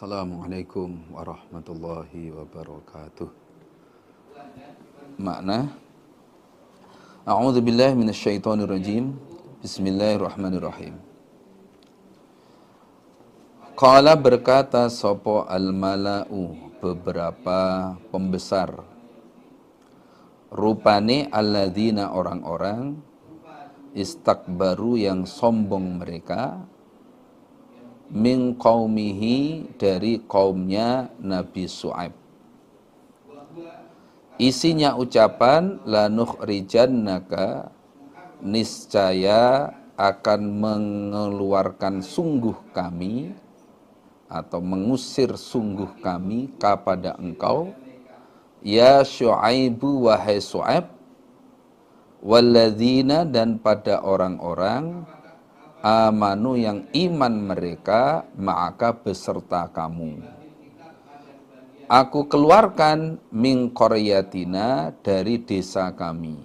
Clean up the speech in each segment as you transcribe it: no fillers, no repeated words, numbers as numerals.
Assalamualaikum warahmatullahi wabarakatuh. Makna A'udzubillahi minasyaitonirrajim. Bismillahirrahmanirrahim. Qala berkata sopo al-mala'u, beberapa pembesar, rupane alladzina orang-orang, istakbaru yang sombong mereka, min qaumihi dari kaumnya Nabi Syuaib. Isinya ucapan lanukhrijannaka, niscaya akan mengeluarkan sungguh kami atau mengusir sungguh kami kepada engkau ya Syuaibu wahai Syuaib, walladzina dan pada orang-orang amanu yang iman mereka ma'aka beserta kamu. Aku keluarkan min qaryatina dari desa kami.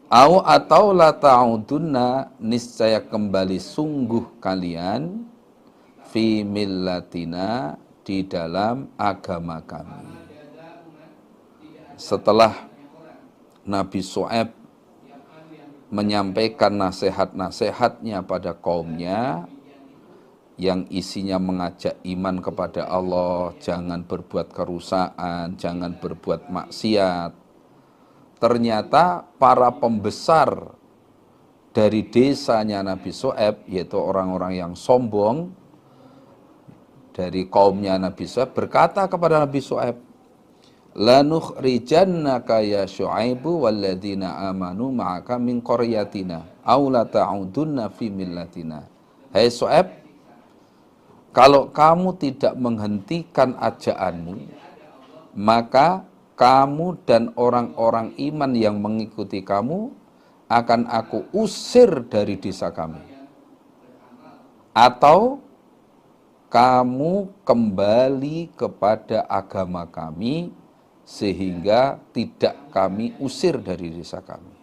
Au atau la ta'udunna, niscaya kembali sungguh kalian fi millatina, di dalam agama kami. Setelah Nabi Syuaib menyampaikan nasihat-nasihatnya pada kaumnya yang isinya mengajak iman kepada Allah, jangan berbuat kerusakan, jangan berbuat maksiat. Ternyata para pembesar dari desanya Nabi Syuaib, yaitu orang-orang yang sombong dari kaumnya Nabi Syuaib, berkata kepada Nabi Syuaib, lanukhrijannaka ya Syuaibu walladzina amanu ma'aka min qaryatina aw la ta'udunna fi millatina. Hai Syuaib, kalau kamu tidak menghentikan ajaanmu, maka kamu dan orang-orang iman yang mengikuti kamu akan aku usir dari desa kami, atau kamu kembali kepada agama kami sehingga tidak kami usir dari desa kami.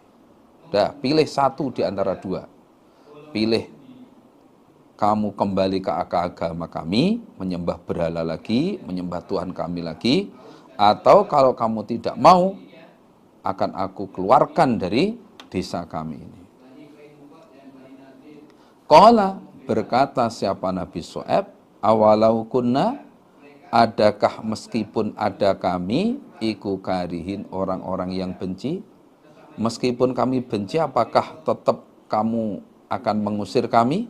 Dah, pilih satu di antara dua. Pilih kamu kembali ke agama kami, menyembah berhala lagi, menyembah Tuhan kami lagi, atau kalau kamu tidak mau, akan aku keluarkan dari desa kami ini. Qala, berkata siapa Nabi Syuaib, awalau kunna, adakah meskipun ada kami, iku karihin orang-orang yang benci, meskipun kami benci, apakah tetap kamu akan mengusir kami?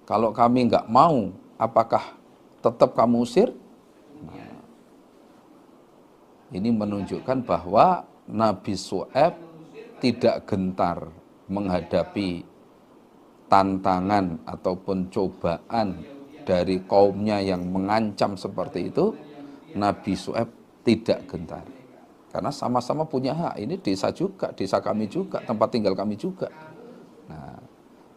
Kalau kami enggak mau, apakah tetap kamu usir? Nah, ini menunjukkan bahwa Nabi Syuaib tidak gentar menghadapi tantangan ataupun cobaan dari kaumnya yang mengancam seperti itu. Nabi Syuaib tidak gentar, karena sama-sama punya hak. Ini desa juga, desa kami juga, tempat tinggal kami juga. Nah,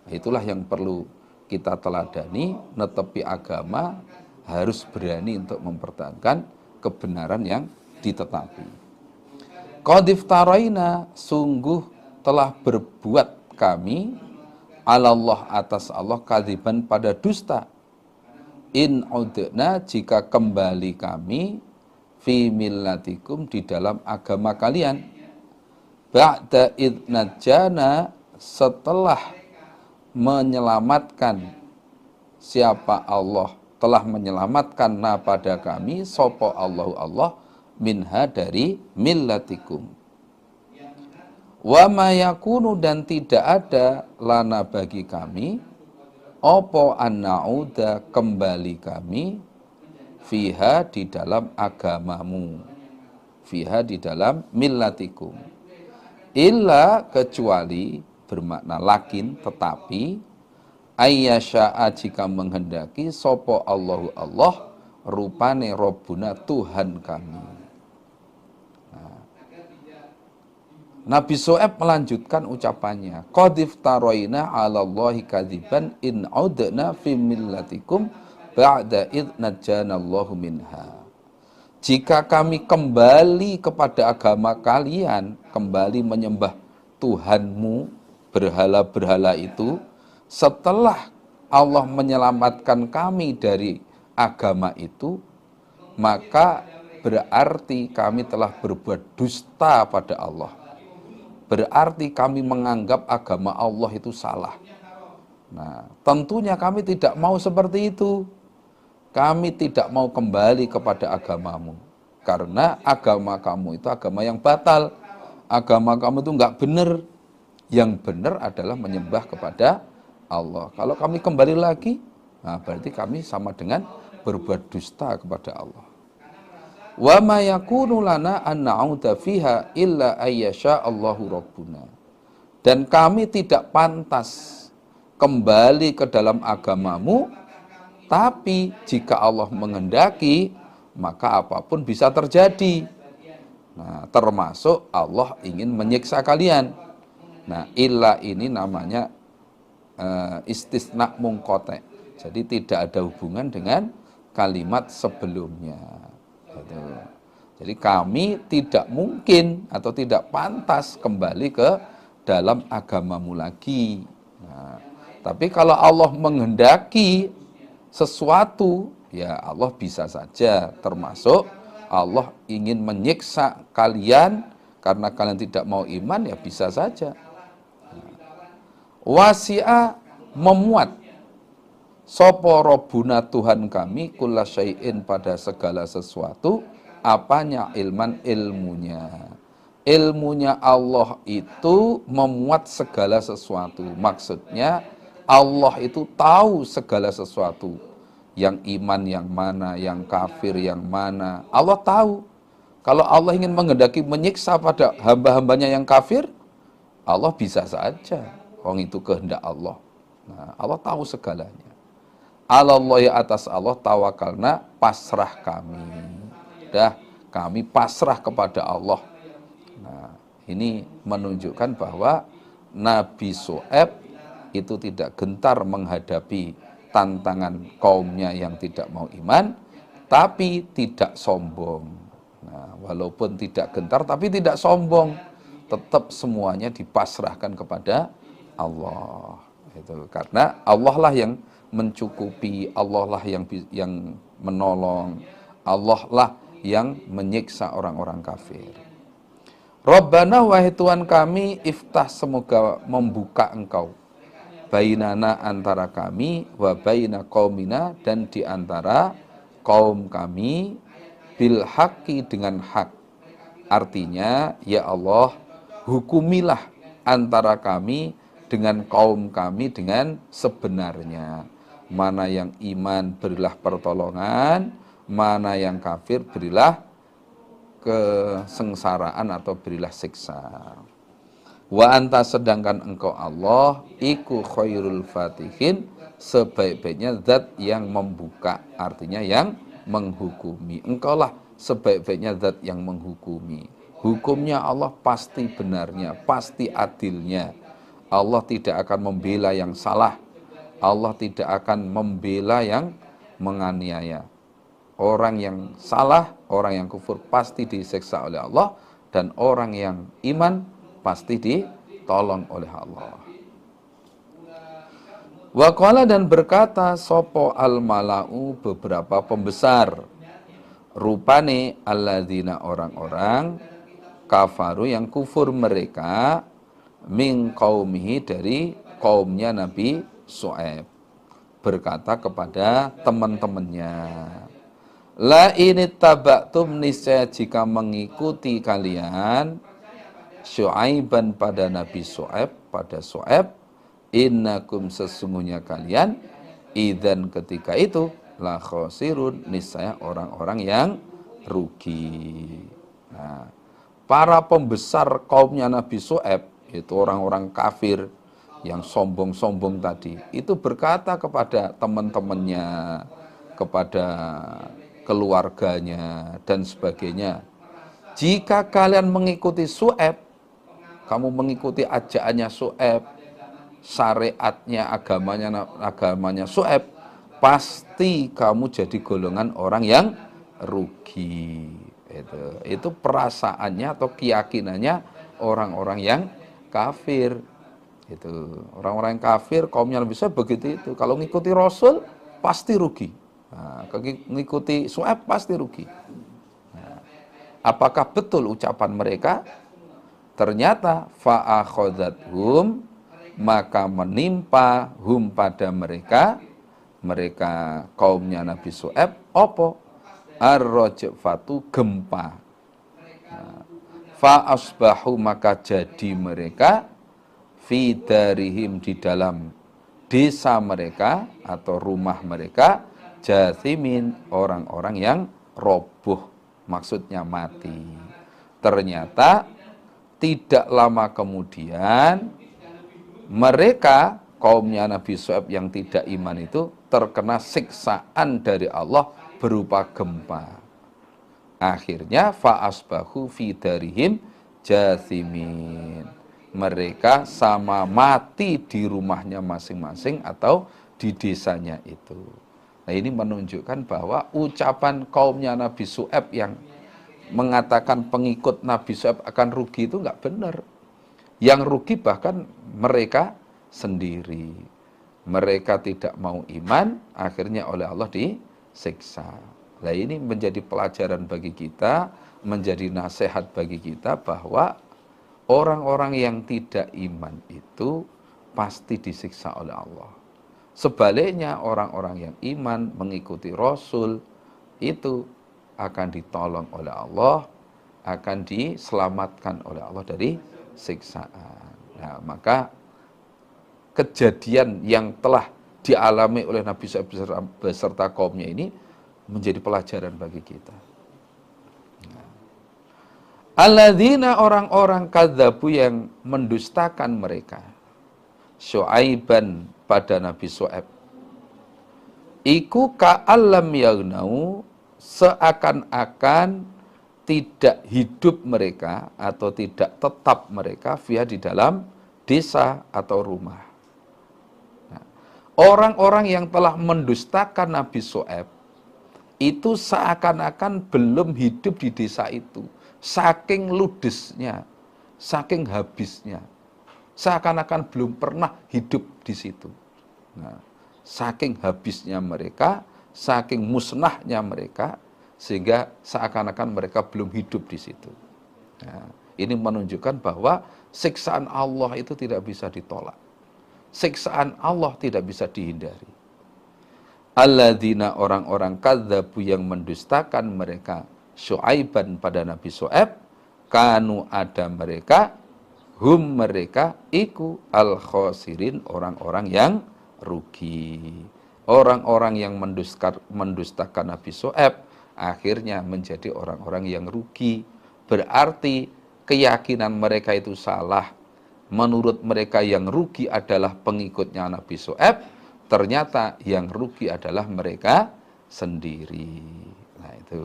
itulah yang perlu kita teladani. Netepi agama harus berani untuk mempertahankan kebenaran yang ditetapi. Qad iftaraina, sungguh telah berbuat kami, alallah atas Allah, kadziban pada dusta, in udna, jika kembali kami, fi millatikum, di dalam agama kalian, ba'da id najjana, setelah menyelamatkan, siapa Allah telah menyelamatkan na pada kami, sopo Allahu Allah, minha dari millatikum. Wa ma yakunu, dan tidak ada lana bagi kami, opo an-na'uda, kembali kami, fiha, di dalam agamamu, fiha, di dalam millatikum, illa, kecuali, bermakna lakin, tetapi, ayyasya'a, jika menghendaki, sopo Allahu Allah, rupane Rabbuna, Tuhan kami. Nah, Nabi Syuaib melanjutkan ucapannya, qad iftaraina 'alallahi kadziban in udna fi millatikum ba'da id najjanallahu minha. Jika kami kembali kepada agama kalian, kembali menyembah Tuhanmu, berhala-berhala itu, setelah Allah menyelamatkan kami dari agama itu, maka berarti kami telah berbuat dusta pada Allah. Berarti kami menganggap agama Allah itu salah. Nah, tentunya kami tidak mau seperti itu. Kami tidak mau kembali kepada agamamu. Karena agama kamu itu agama yang batal. Agama kamu itu enggak benar. Yang benar adalah menyembah kepada Allah. Kalau kami kembali lagi, nah berarti kami sama dengan berbuat dusta kepada Allah. Wa ma yakunu lana an na'uda fiha illa ayyasha Allahu rabbuna. Dan kami tidak pantas kembali ke dalam agamamu, tapi jika Allah menghendaki, maka apapun bisa terjadi. Nah, termasuk Allah ingin menyiksa kalian. Nah, illa ini namanya istisna mungkote. Jadi tidak ada hubungan dengan kalimat sebelumnya. Gitu. Jadi kami tidak mungkin atau tidak pantas kembali ke dalam agamamu lagi. Nah, tapi kalau Allah menghendaki sesuatu, ya Allah bisa saja, termasuk Allah ingin menyiksa kalian karena kalian tidak mau iman, ya bisa saja. Wasi'a memuat sopo robuna Tuhan kami kulla syai'in pada segala sesuatu, apanya ilman ilmunya. Ilmunya Allah itu memuat segala sesuatu. Maksudnya Allah itu tahu segala sesuatu. Yang iman yang mana, yang kafir yang mana. Allah tahu. Kalau Allah ingin menghendaki menyiksa pada hamba-hambanya yang kafir, Allah bisa saja. Wong itu kehendak Allah. Nah, Allah tahu segalanya. Alallahi atas Allah tawakalna, pasrah kami. Dah, kami pasrah kepada Allah. Nah, ini menunjukkan bahwa Nabi Syuaib itu tidak gentar menghadapi tantangan kaumnya yang tidak mau iman, tapi tidak sombong. Nah, walaupun tidak gentar, tapi tidak sombong. Tetap semuanya dipasrahkan kepada Allah. Itu karena Allah lah yang mencukupi, Allah lah yang menolong, Allah lah yang menyiksa orang-orang kafir. Rabbana wahai Tuhan kami, iftah semoga membuka Engkau bainana antara kami wa baina qaumina dan di antara kaum kami bil haqqi dengan hak. Artinya ya Allah, hukumilah antara kami dengan kaum kami dengan sebenarnya. Mana yang iman berilah pertolongan, mana yang kafir berilah kesengsaraan atau berilah siksa. Wa anta sedangkan engkau Allah iku khairul fatihin, sebaik-baiknya zat yang membuka, artinya yang menghukumi. Engkaulah sebaik-baiknya zat yang menghukumi. Hukumnya Allah pasti benarnya, pasti adilnya. Allah tidak akan membela yang salah. Allah tidak akan membela yang menganiaya. Orang yang salah, orang yang kufur pasti disiksa oleh Allah, dan orang yang iman pasti ditolong oleh Allah. Wa qala dan berkata sopo al mala'u beberapa pembesar, rupane alladzina orang-orang kafaru yang kufur mereka min qaumihi dari kaumnya Nabi Syuaib, berkata kepada teman-temannya, la ini tabaktum, niscaya jika mengikuti kalian Syuaiban pada Nabi Syuaib, pada Syuaib, innakum sesungguhnya kalian idzan ketika itu la khosirun, niscaya orang-orang yang rugi. Nah, para pembesar kaumnya Nabi Syuaib, itu orang-orang kafir yang sombong-sombong tadi, itu berkata kepada teman-temannya, kepada keluarganya dan sebagainya, jika kalian mengikuti Syuaib, kamu mengikuti ajaannya Syuaib, syariatnya, agamanya Syuaib, pasti kamu jadi golongan orang yang rugi. Itu perasaannya atau keyakinannya orang-orang yang kafir. Itu orang-orang yang kafir, kaumnya Nabi Shu'aib begitu itu. Kalau ngikuti Rasul pasti rugi. Nah, ngikuti Shu'aib pasti rugi. Nah, apakah betul ucapan mereka? Ternyata fa'akhodathum, maka menimpa hum pada mereka kaumnya Nabi Shu'aib, opo? Ar-rajfatu, gempa. Nah, fa'asbahu, maka jadi mereka fi darihim, di dalam desa mereka atau rumah mereka, jathimin, orang-orang yang roboh, maksudnya mati. Ternyata tidak lama kemudian mereka kaumnya Nabi Shu'aib yang tidak iman itu terkena siksaan dari Allah berupa gempa. Akhirnya fa'asbahu fi darihim jathimin. Mereka sama mati di rumahnya masing-masing atau di desanya itu. Nah, ini menunjukkan bahwa ucapan kaumnya Nabi Shu'aib yang mengatakan pengikut Nabi Shu'aib akan rugi itu enggak benar. Yang rugi bahkan mereka sendiri. Mereka tidak mau iman, akhirnya oleh Allah disiksa. Nah, ini menjadi pelajaran bagi kita, menjadi nasihat bagi kita bahwa orang-orang yang tidak iman itu pasti disiksa oleh Allah. Sebaliknya orang-orang yang iman mengikuti Rasul itu akan ditolong oleh Allah, akan diselamatkan oleh Allah dari siksaan. Nah, maka kejadian yang telah dialami oleh Nabi Shu'aib beserta kaumnya ini menjadi pelajaran bagi kita. Alladzina, orang-orang kadzabu yang mendustakan mereka, Syu'aiban, pada Nabi Shu'aib. Iku ka'allam yagnau, seakan-akan tidak hidup mereka atau tidak tetap mereka via di dalam desa atau rumah. Nah, orang-orang yang telah mendustakan Nabi Shu'aib itu seakan-akan belum hidup di desa itu. Saking ludesnya, saking habisnya, seakan-akan belum pernah hidup di situ. Nah, saking habisnya mereka, saking musnahnya mereka, sehingga seakan-akan mereka belum hidup di situ. Nah, ini menunjukkan bahwa siksaan Allah itu tidak bisa ditolak. Siksaan Allah tidak bisa dihindari. Alladzina, orang-orang kadzabu yang mendustakan mereka Syu'aiban, pada Nabi Shu'aib, kanu, ada mereka, hum, mereka, iku al-khosirin, orang-orang yang rugi. Orang-orang yang mendustakan Nabi Shu'aib akhirnya menjadi orang-orang yang rugi. Berarti keyakinan mereka itu salah. Menurut mereka yang rugi adalah pengikutnya Nabi Shu'aib, ternyata yang rugi adalah mereka sendiri. Nah, itu.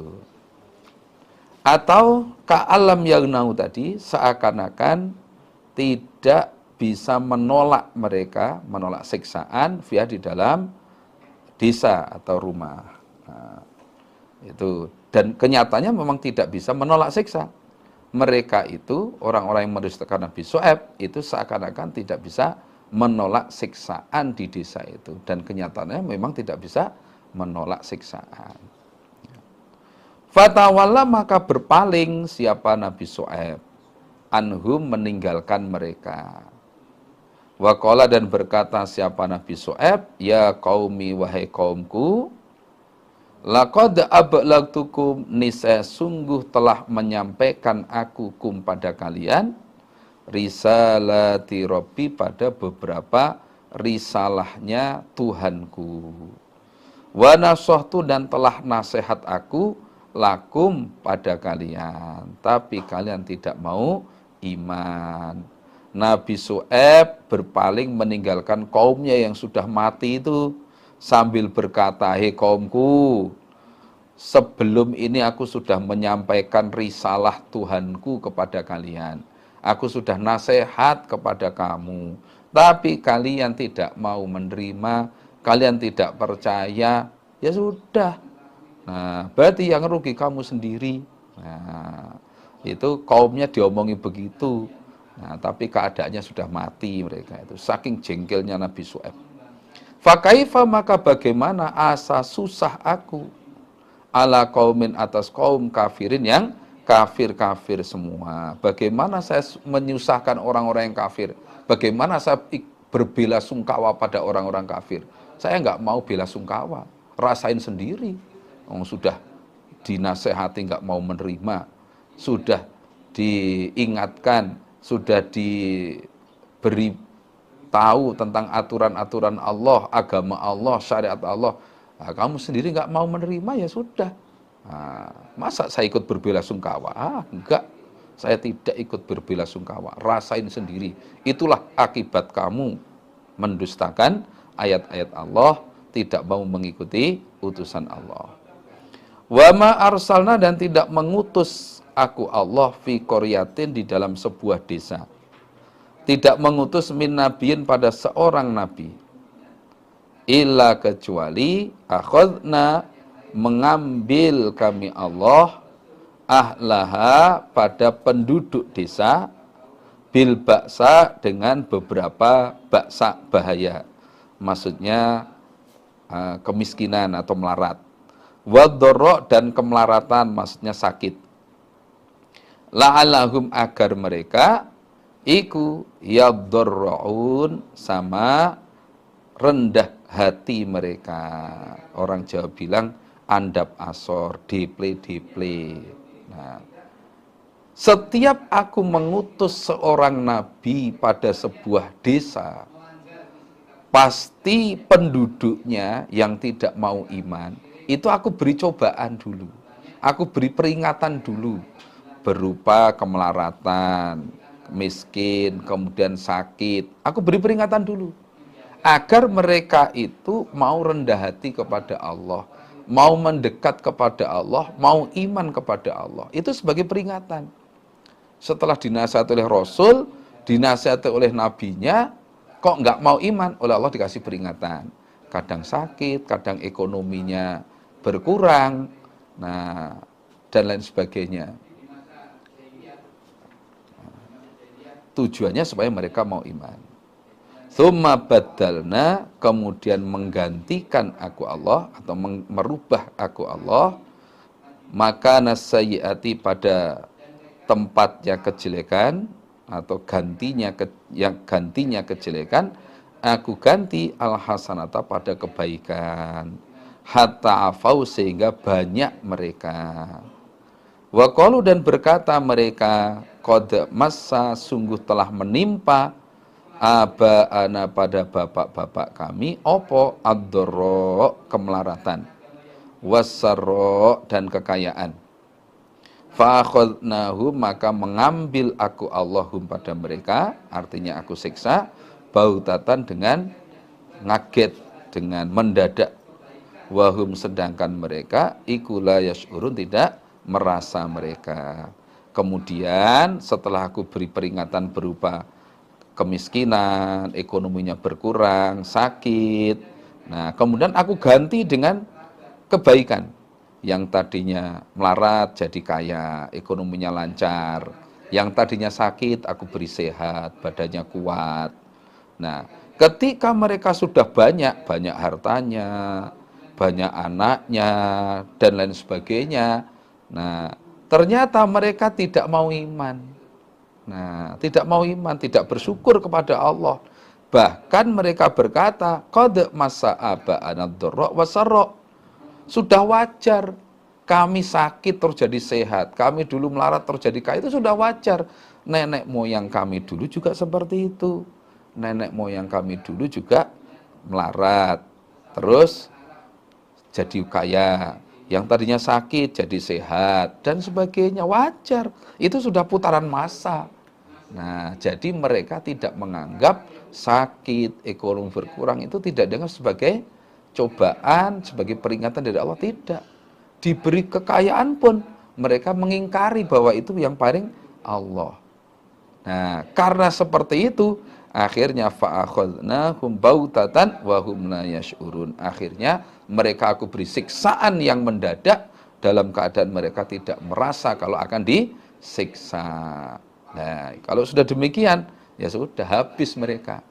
Atau ka'alam yagnau tadi, seakan-akan tidak bisa menolak mereka, menolak siksaan via di dalam desa atau rumah. Nah, itu. Dan kenyataannya memang tidak bisa menolak siksa. Mereka itu, orang-orang yang mendustakan Nabi Shu'aib, itu seakan-akan tidak bisa menolak siksaan di desa itu. Dan kenyataannya memang tidak bisa menolak siksaan. Fatawalla, maka berpaling siapa Nabi Shu'aib, anhum, meninggalkan mereka. Waqala, dan berkata siapa Nabi Shu'aib, ya qaumi, wahai kaumku, laqad ablagtukum, niscaya sungguh telah menyampaikan aku kum, pada kalian, risalati Rabbi, pada beberapa risalahnya Tuhanku. Wa nasahtu, dan telah nasihat aku lakum, pada kalian, tapi kalian tidak mau iman. Nabi Shu'aib berpaling meninggalkan kaumnya yang sudah mati itu sambil berkata, hei kaumku, sebelum ini aku sudah menyampaikan risalah Tuhanku kepada kalian. Aku sudah nasihat kepada kamu, tapi kalian tidak mau menerima, kalian tidak percaya, ya sudah. Nah, berarti yang rugi kamu sendiri. Nah, itu kaumnya diomongi begitu. Nah, tapi keadaannya sudah mati mereka itu. Saking jengkelnya Nabi Syuaib. Fakaifa, maka bagaimana asa susah aku ala kaumin, atas kaum kafirin yang kafir-kafir semua. Bagaimana saya menyusahkan orang-orang yang kafir? Bagaimana saya berbela sungkawa pada orang-orang kafir? Saya nggak mau bela sungkawa. Rasain sendiri. Sudah dinasehati nggak mau menerima. Sudah diingatkan, sudah diberi tahu tentang aturan-aturan Allah, agama Allah, syariat Allah. Nah, kamu sendiri nggak mau menerima, ya sudah. Nah, masa saya ikut berbela sungkawa? Enggak. Saya tidak ikut berbela sungkawa. Rasain sendiri. Itulah akibat kamu mendustakan ayat-ayat Allah, tidak mau mengikuti utusan Allah. Wa ma arsalna, dan tidak mengutus aku Allah fi qaryatin, di dalam sebuah desa. Tidak mengutus min nabiyin, pada seorang nabi. Illa, kecuali akhadna, mengambil kami Allah, ahlaha, pada penduduk desa, bil ba'sa, dengan beberapa ba'sa, bahaya. Maksudnya kemiskinan atau melarat. Wadorok, dan kemelaratan, maksudnya sakit. La'alahum, agar mereka iku yadorro'un, sama rendah hati mereka. Orang Jawa bilang andap asor, deple-deple. Nah, setiap aku mengutus seorang nabi pada sebuah desa, pasti penduduknya yang tidak mau iman, itu aku beri cobaan dulu. Aku beri peringatan dulu, berupa kemelaratan, miskin, kemudian sakit. Aku beri peringatan dulu, agar mereka itu mau rendah hati kepada Allah, mau mendekat kepada Allah, mau iman kepada Allah. Itu sebagai peringatan. Setelah dinasihati oleh Rasul, dinasihati oleh nabinya, kok nggak mau iman, oleh Allah dikasih peringatan. Kadang sakit, kadang ekonominya berkurang, nah, dan lain sebagainya. Tujuannya supaya mereka mau iman. Tsumma badalna, kemudian menggantikan aku Allah, atau merubah aku Allah, maka nasayyiati, pada tempatnya kejelekan, atau gantinya kejelekan, aku ganti al-hasanata, pada kebaikan, hatta afau, sehingga banyak mereka. Wa qalu, dan berkata mereka, qad massa, sungguh telah menimpa aba'ana, pada bapak-bapak kami, opo ad-dharra, kemelaratan, wasarra, dan kekayaan. Fa'akhadnahum, maka mengambil aku Allahum, pada mereka, artinya aku siksa, bautatan, dengan ngaget, dengan mendadak. Wahum, sedangkan mereka iku la yash'urun, tidak merasa mereka. Kemudian setelah aku beri peringatan berupa kemiskinan, ekonominya berkurang, sakit, nah kemudian aku ganti dengan kebaikan. Yang tadinya melarat jadi kaya, ekonominya lancar. Yang tadinya sakit aku beri sehat, badannya kuat. Nah, ketika mereka sudah banyak hartanya, banyak anaknya, dan lain sebagainya, nah, ternyata mereka tidak mau iman. Nah, tidak mau iman, tidak bersyukur kepada Allah. Bahkan mereka berkata, qad massa aba'ana ad-dharra wasarra. Sudah wajar kami sakit terjadi sehat, kami dulu melarat terjadi kaya, itu sudah wajar. Nenek moyang kami dulu juga seperti itu. Nenek moyang kami dulu juga melarat, terus jadi kaya. Yang tadinya sakit jadi sehat, dan sebagainya, wajar. Itu sudah putaran masa. Nah, jadi mereka tidak menganggap sakit, ekonomi berkurang itu tidak dianggap sebagai cobaan, sebagai peringatan dari Allah, tidak. Diberi kekayaan pun mereka mengingkari bahwa itu yang paling Allah. Nah, karena seperti itu, akhirnya fa'akhadnahum bautatan wa hum la yash'urun. Akhirnya mereka aku beri siksaan yang mendadak, dalam keadaan mereka tidak merasa kalau akan disiksa. Nah, kalau sudah demikian, ya sudah habis mereka.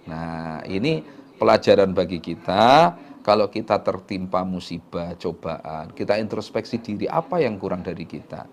Nah, ini pelajaran bagi kita. Kalau kita tertimpa musibah, cobaan, kita introspeksi diri apa yang kurang dari kita.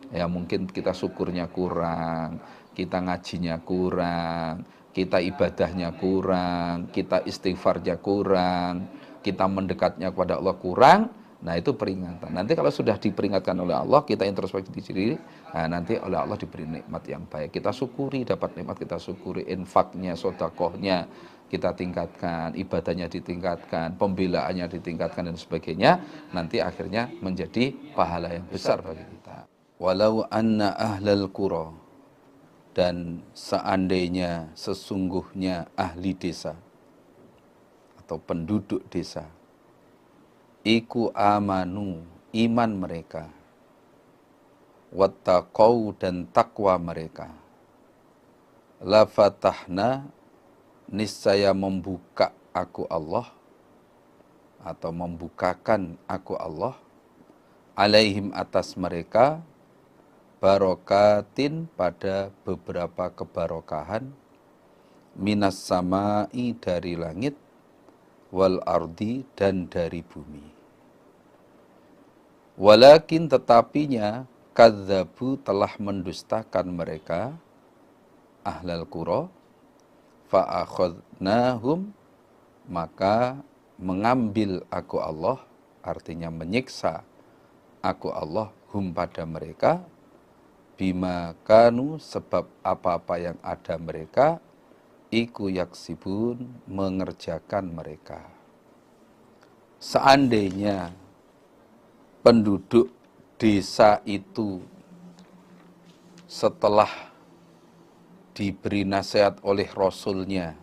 Ya mungkin kita syukurnya kurang, kita ngajinya kurang, kita ibadahnya kurang, kita istighfarnya kurang, kita mendekatnya kepada Allah kurang. Nah itu peringatan. Nanti kalau sudah diperingatkan oleh Allah, kita introspeksi diri, nah, nanti oleh Allah diberi nikmat yang baik. Kita syukuri, dapat nikmat kita syukuri, infaknya, sodakohnya kita tingkatkan, ibadahnya ditingkatkan, pembelaannya ditingkatkan dan sebagainya. Nanti akhirnya menjadi pahala yang besar bagi kita. Walau anna ahlal qura, dan seandainya sesungguhnya ahli desa atau penduduk desa iku amanu, iman mereka, wattaqau, dan takwa mereka, la fatahna, niscaya membuka aku Allah atau membukakan aku Allah, alaihim, atas mereka, barokatin, pada beberapa kebarokahan, minas samai, dari langit, wal ardi, dan dari bumi. Walakin, tetapinya, kadzabu, telah mendustakan mereka, ahlal qura, fa'akhadnahum, maka mengambil aku Allah, artinya menyiksa aku Allah, hum, pada mereka, bima kanu, sebab apa-apa yang ada mereka, iku yaksibun, mengerjakan mereka. Seandainya penduduk desa itu setelah diberi nasihat oleh Rasulnya,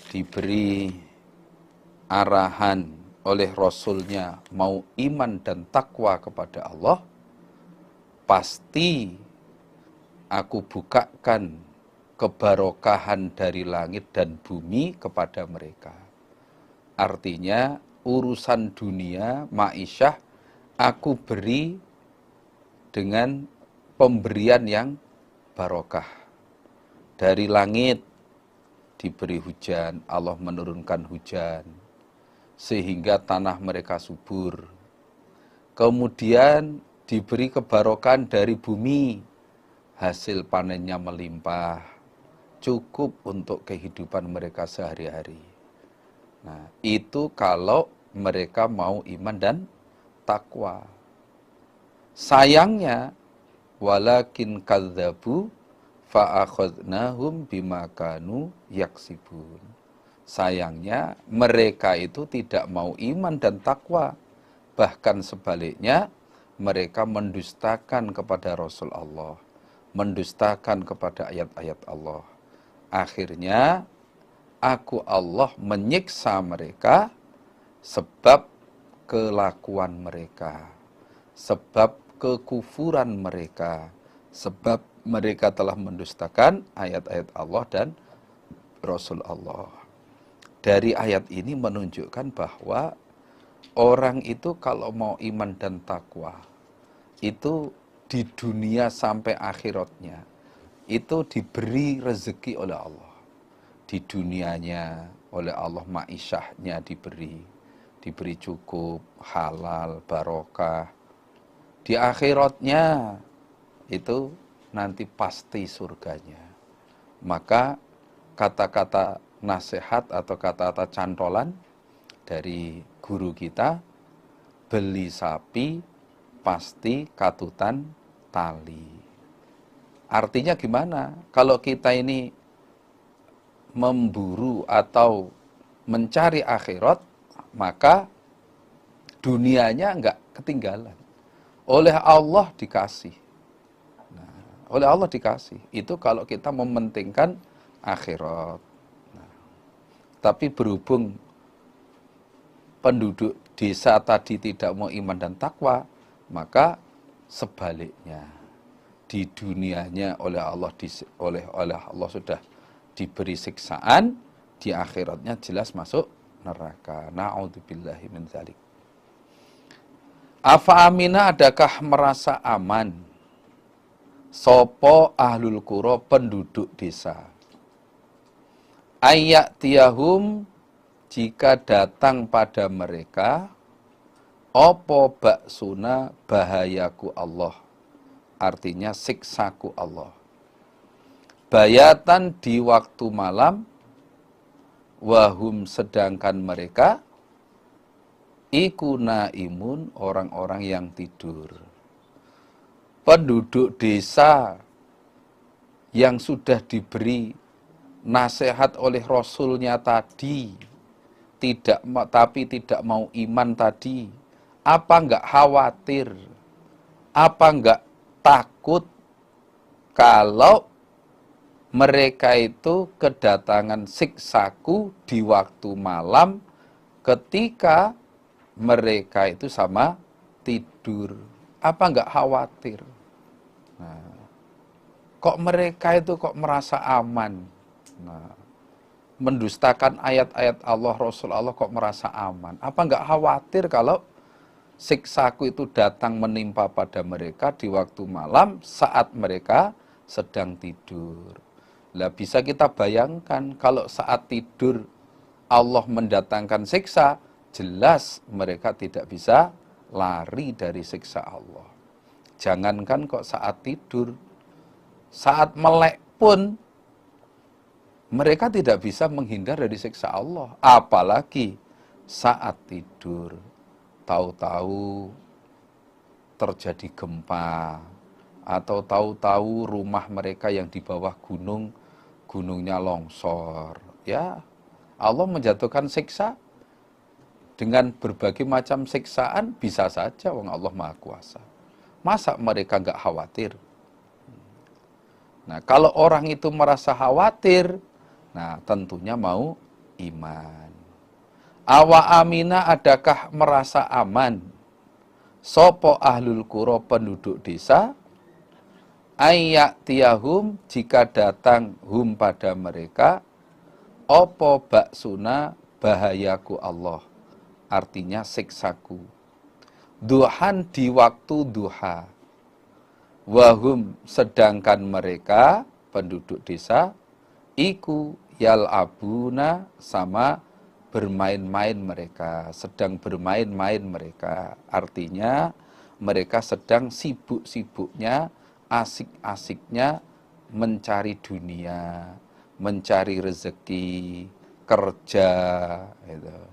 diberi arahan oleh Rasulnya, mau iman dan takwa kepada Allah, pasti aku bukakan kebarokahan dari langit dan bumi kepada mereka. Artinya urusan dunia, ma'isyah, aku beri dengan pemberian yang barokah. Dari langit diberi hujan, Allah menurunkan hujan, sehingga tanah mereka subur. Kemudian diberi kebarokan dari bumi, hasil panennya melimpah, cukup untuk kehidupan mereka sehari-hari. Nah, itu kalau mereka mau iman dan takwa. Sayangnya, walakin kadzabu fa'akhadnahum bima kanu yaksibun. Sayangnya, mereka itu tidak mau iman dan takwa. Bahkan sebaliknya, mereka mendustakan kepada Rasul Allah, mendustakan kepada ayat-ayat Allah. Akhirnya, aku Allah menyiksa mereka sebab kelakuan mereka, sebab kekufuran mereka, sebab mereka telah mendustakan ayat-ayat Allah dan Rasul Allah. Dari ayat ini menunjukkan bahwa orang itu kalau mau iman dan takwa, itu di dunia sampai akhiratnya, itu diberi rezeki oleh Allah. Di dunianya oleh Allah ma'isyahnya diberi cukup, halal, barokah. Di akhiratnya itu nanti pasti surganya. Maka kata-kata nasihat atau kata-kata cantolan dari guru kita, beli sapi pasti katutan tali. Artinya gimana? Kalau kita ini memburu atau mencari akhirat, maka dunianya enggak ketinggalan. Oleh Allah dikasih. Nah, oleh Allah dikasih. Itu kalau kita mementingkan akhirat. Nah, tapi berhubung penduduk desa tadi tidak mau iman dan takwa, maka sebaliknya, di dunianya oleh Allah sudah diberi siksaan, di akhiratnya jelas masuk neraka. Na'udzubillahi min dzalik. Afa amina, adakah merasa aman sopo ahlul qura penduduk desa. Ayyatiyahum jika datang pada mereka opo baksuna bahayaku Allah. Artinya siksaku Allah. Bayatan di waktu malam wahum sedangkan mereka iku naimun orang-orang yang tidur. Penduduk desa yang sudah diberi nasihat oleh Rasulnya tadi, tapi tidak mau iman tadi, apa enggak khawatir, apa enggak takut kalau mereka itu kedatangan siksaku di waktu malam ketika mereka itu sama tidur. Apa enggak khawatir? Nah, kok mereka itu kok merasa aman? Nah, mendustakan ayat-ayat Allah, Rasul Allah kok merasa aman? Apa enggak khawatir kalau siksaku itu datang menimpa pada mereka di waktu malam saat mereka sedang tidur? Lah bisa kita bayangkan kalau saat tidur Allah mendatangkan siksa, jelas mereka tidak bisa lari dari siksa Allah. Jangankan kok saat tidur, saat melek pun mereka tidak bisa menghindar dari siksa Allah. Apalagi saat tidur, tahu-tahu terjadi gempa, atau tahu-tahu rumah mereka yang di bawah gunungnya longsor. Ya, Allah menjatuhkan siksa dengan berbagai macam siksaan, bisa saja wong Allah Maha Kuasa. Masa mereka nggak khawatir? Nah, kalau orang itu merasa khawatir, nah tentunya mau iman. Awa amina adakah merasa aman? Sopo ahlul qura penduduk desa, ayyatiyahum jika datang hum pada mereka, opo baksuna bahayaku Allah. Artinya siksaku. Duhan di waktu duha. Wahum sedangkan mereka penduduk desa iku yal'abuna sama bermain-main mereka, sedang bermain-main mereka. Artinya mereka sedang sibuk-sibuknya, asik-asiknya mencari dunia, mencari rezeki, kerja gitu.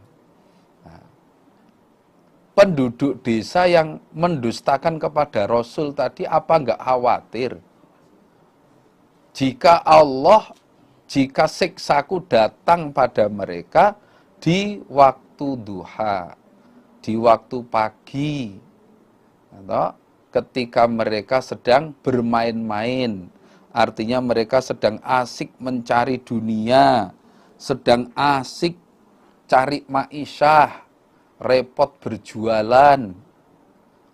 Penduduk desa yang mendustakan kepada Rasul tadi apa enggak khawatir? Jika siksaku datang pada mereka di waktu duha, di waktu pagi, atau ketika mereka sedang bermain-main, artinya mereka sedang asik mencari dunia, sedang asik cari ma'isyah, repot berjualan,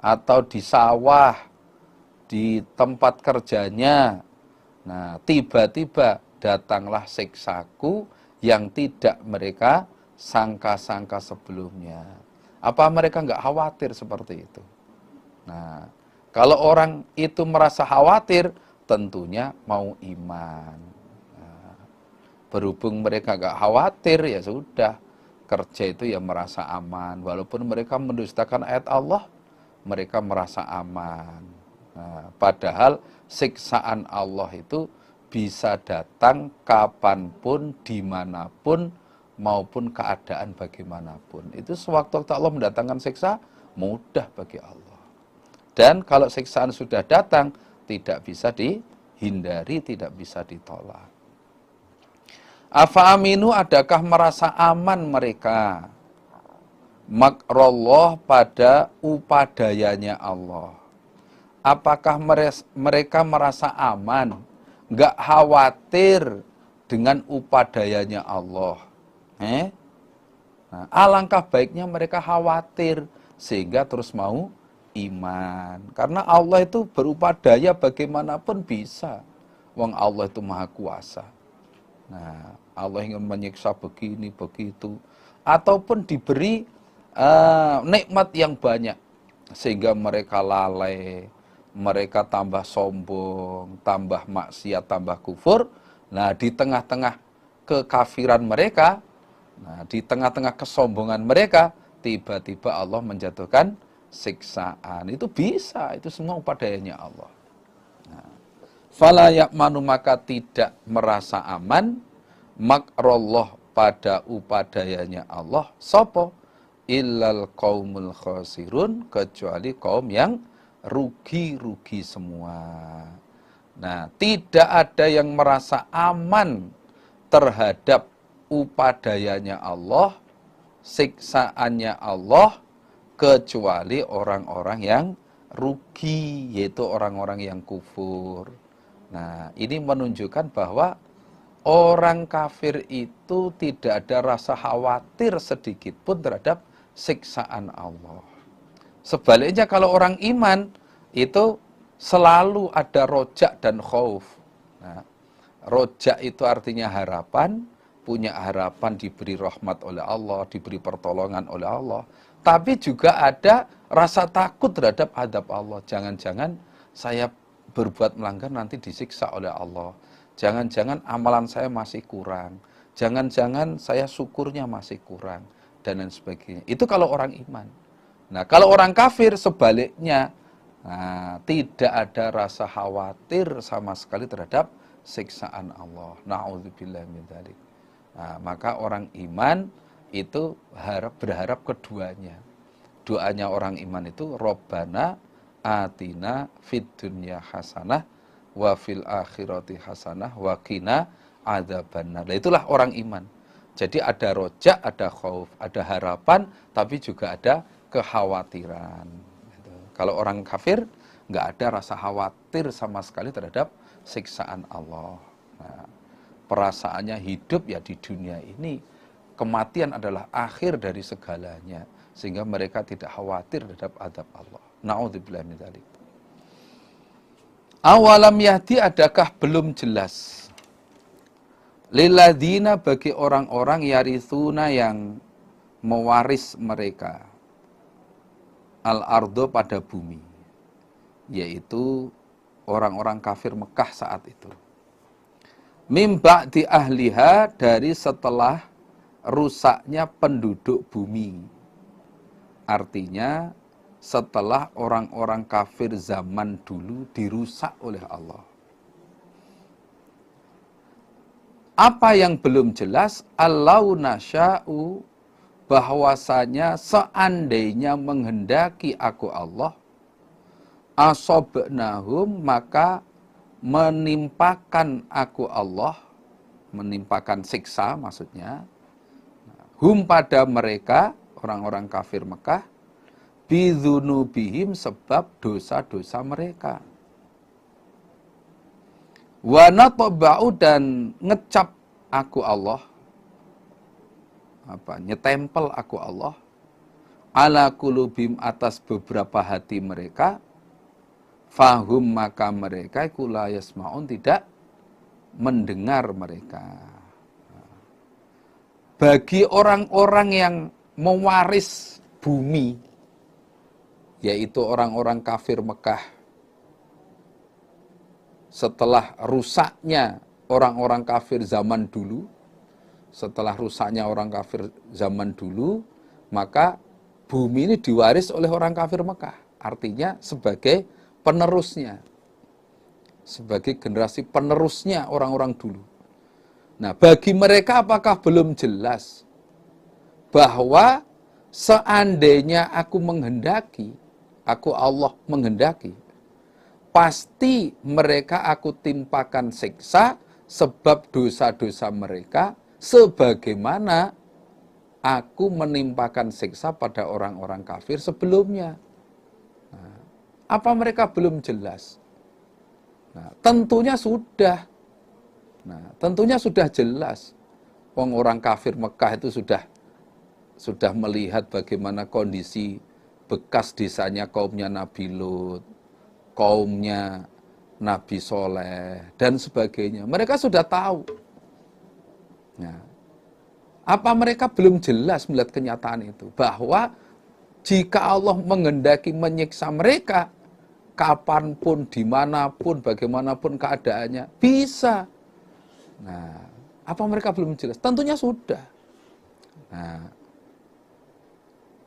atau di sawah, di tempat kerjanya. Nah, tiba-tiba datanglah siksaku yang tidak mereka sangka-sangka sebelumnya. Apa mereka nggak khawatir seperti itu? Nah, kalau orang itu merasa khawatir, tentunya mau iman. Nah, berhubung mereka nggak khawatir, ya sudah. Kerja itu ya merasa aman. Walaupun mereka mendustakan ayat Allah, mereka merasa aman. Nah, padahal siksaan Allah itu bisa datang kapanpun, dimanapun, maupun keadaan bagaimanapun. Itu sewaktu-waktu Allah mendatangkan siksa, mudah bagi Allah. Dan kalau siksaan sudah datang, tidak bisa dihindari, tidak bisa ditolak. Afa aminu adakah merasa aman mereka? Makrullah pada upadayanya Allah. Apakah mereka merasa aman? Enggak khawatir dengan upadayanya Allah. Nah, alangkah baiknya mereka khawatir sehingga terus mau iman. Karena Allah itu berupadaya bagaimanapun bisa. Wong Allah itu Maha Kuasa. Nah, Allah ingin menyiksa begini, begitu. Ataupun diberi nikmat yang banyak. Sehingga mereka lalai, mereka tambah sombong, tambah maksiat, tambah kufur. Nah, di tengah-tengah kekafiran mereka, nah, di tengah-tengah kesombongan mereka, tiba-tiba Allah menjatuhkan siksaan. Itu bisa, itu semua upadayanya Allah. Fala ya'manu, maka tidak merasa aman, makrullah, pada upadayanya Allah, sopo illal qaumul khasirun, kecuali kaum yang rugi-rugi semua. Nah, tidak ada yang merasa aman terhadap upadayanya Allah, siksaannya Allah, kecuali orang-orang yang rugi, yaitu orang-orang yang kufur. Nah, ini menunjukkan bahwa orang kafir itu tidak ada rasa khawatir sedikit pun terhadap siksaan Allah. Sebaliknya kalau orang iman itu selalu ada rojak dan khauf. Nah, rojak itu artinya harapan, punya harapan diberi rahmat oleh Allah, diberi pertolongan oleh Allah. Tapi juga ada rasa takut terhadap adab Allah. Jangan-jangan saya berbuat melanggar nanti disiksa oleh Allah. Jangan-jangan amalan saya masih kurang. Jangan-jangan saya syukurnya masih kurang. Dan lain sebagainya. Itu kalau orang iman. Nah, kalau orang kafir sebaliknya, nah, tidak ada rasa khawatir sama sekali terhadap siksaan Allah. Na'udzubillah min dzalik. Nah, maka orang iman itu berharap keduanya. Doanya orang iman itu Rabbana atina fid dunya hasanah wa fil akhirati hasanah wa qina adzabannar. Nah, itulah orang iman. Jadi ada rojak, ada khauf, ada harapan, tapi juga ada kekhawatiran. Kalau orang kafir nggak ada rasa khawatir sama sekali terhadap siksaan Allah. Nah, perasaannya hidup ya di dunia ini. Kematian adalah akhir dari segalanya. Sehingga mereka tidak khawatir terhadap adab Allah. Na'udzubillah min dzalik. Awalam yahdi, adakah belum jelas? Lilladzina, bagi orang-orang yarithuna yang mewaris mereka. Al-ardo, pada bumi. Yaitu orang-orang kafir Mekah saat itu. Mim ba'di ahliha, dari setelah rusaknya penduduk bumi. Artinya setelah orang-orang kafir zaman dulu dirusak oleh Allah. Apa yang belum jelas? Allau nasya'u, bahwasanya seandainya menghendaki aku Allah, asobnahum, maka menimpakan aku Allah, menimpakan siksa maksudnya, hum, pada mereka, orang-orang kafir Mekah, bidzunubihim, sebab dosa-dosa mereka. Wa natba'u, dan ngecap aku Allah, nyetempel aku Allah, ala kulubim, atas beberapa hati mereka, fahum, maka mereka la yasma'un, tidak mendengar mereka. Bagi orang-orang yang mewaris bumi, yaitu orang-orang kafir Mekah, setelah rusaknya orang-orang kafir zaman dulu, maka bumi ini diwaris oleh orang kafir Mekah. Artinya sebagai penerusnya, sebagai generasi penerusnya orang-orang dulu. Nah, bagi mereka apakah belum jelas bahwa seandainya aku menghendaki, aku Allah menghendaki, pasti mereka aku timpakan siksa sebab dosa-dosa mereka, sebagaimana aku menimpakan siksa pada orang-orang kafir sebelumnya. Nah, apa mereka belum jelas? Nah, tentunya sudah. Nah, tentunya sudah jelas. Orang kafir Mekah itu sudah melihat bagaimana kondisi bekas desanya kaumnya Nabi Lut, kaumnya Nabi Soleh, dan sebagainya. Mereka sudah tahu. Nah, apa mereka belum jelas melihat kenyataan itu? Bahwa jika Allah menghendaki menyiksa mereka kapanpun, dimanapun, bagaimanapun keadaannya, bisa. Nah, apa mereka belum jelas? Tentunya sudah. Nah,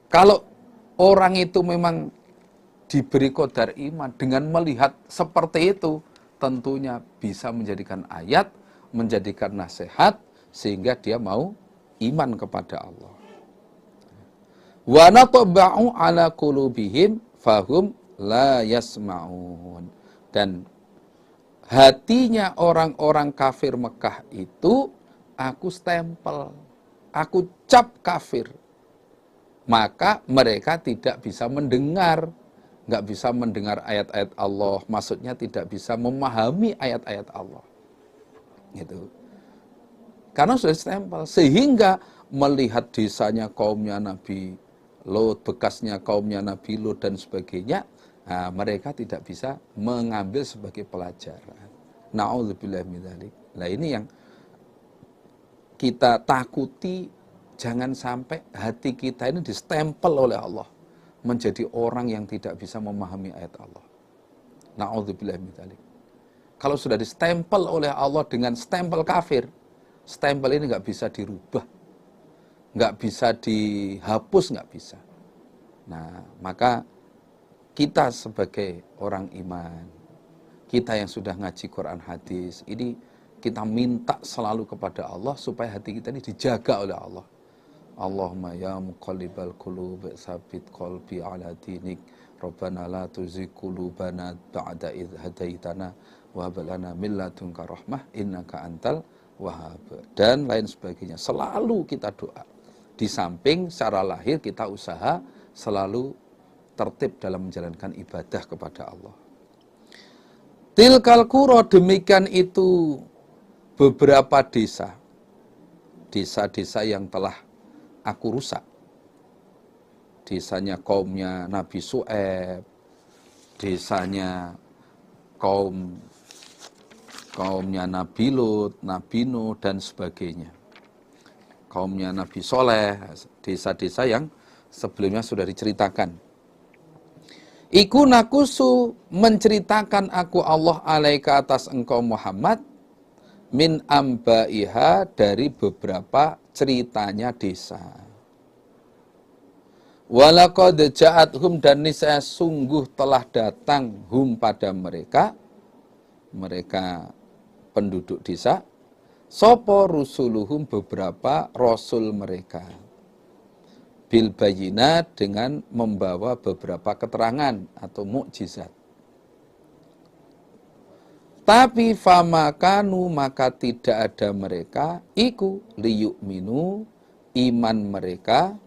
kalau orang itu memang diberi qadar iman dengan melihat seperti itu, tentunya bisa menjadikan ayat, menjadikan nasihat, sehingga dia mau iman kepada Allah. Wa natba'u ala qulubihim fahum la yasma'un. Dan hatinya orang-orang kafir Mekah itu aku stempel, aku cap kafir. Maka mereka tidak bisa mendengar, nggak bisa mendengar ayat-ayat Allah, maksudnya tidak bisa memahami ayat-ayat Allah. Gitu. Karena sudah stempel, sehingga melihat desanya kaumnya Nabi Lot, bekasnya kaumnya Nabi Lot dan sebagainya, nah, mereka tidak bisa mengambil sebagai pelajaran. Na'udzubillah min dzalik. Nah, ini yang kita takuti, jangan sampai hati kita ini distempel oleh Allah menjadi orang yang tidak bisa memahami ayat Allah. Na'udzubillah min dzalik. Kalau sudah distempel oleh Allah dengan stempel kafir, stempel ini nggak bisa dirubah, nggak bisa dihapus, nggak bisa. Nah, maka kita sebagai orang iman, kita yang sudah ngaji Quran hadis, ini kita minta selalu kepada Allah supaya hati kita ini dijaga oleh Allah. Allahumma ya muqallibal qulub tsabit qalbi ala dinik, Rabbana la tuzigh qulubana ba'da idh hadaitana wa hab lana min ladunka rahmah innaka antal wahhab, dan lain sebagainya. Selalu kita doa. Di samping secara lahir kita usaha selalu tertib dalam menjalankan ibadah kepada Allah. Tilkal qura, demikian itu beberapa desa. Desa-desa yang telah aku rusak. Desanya kaumnya Nabi Syuaib, desanya kaumnya Nabi Lut, Nabi Nuh dan sebagainya. Kaumnya Nabi Soleh, desa-desa yang sebelumnya sudah diceritakan. Iku nakusu, menceritakan aku Allah alaika atas engkau Muhammad, min ambaiha, dari beberapa ceritanya desa. Walaqad ja'athum, dan niscaya sungguh telah datang hum pada mereka penduduk desa, sopo rusuluhum, beberapa rasul mereka, bil bayinat, dengan membawa beberapa keterangan atau mukjizat. Tapi famakanu, maka tidak ada mereka, iku liyu'minu, iman mereka,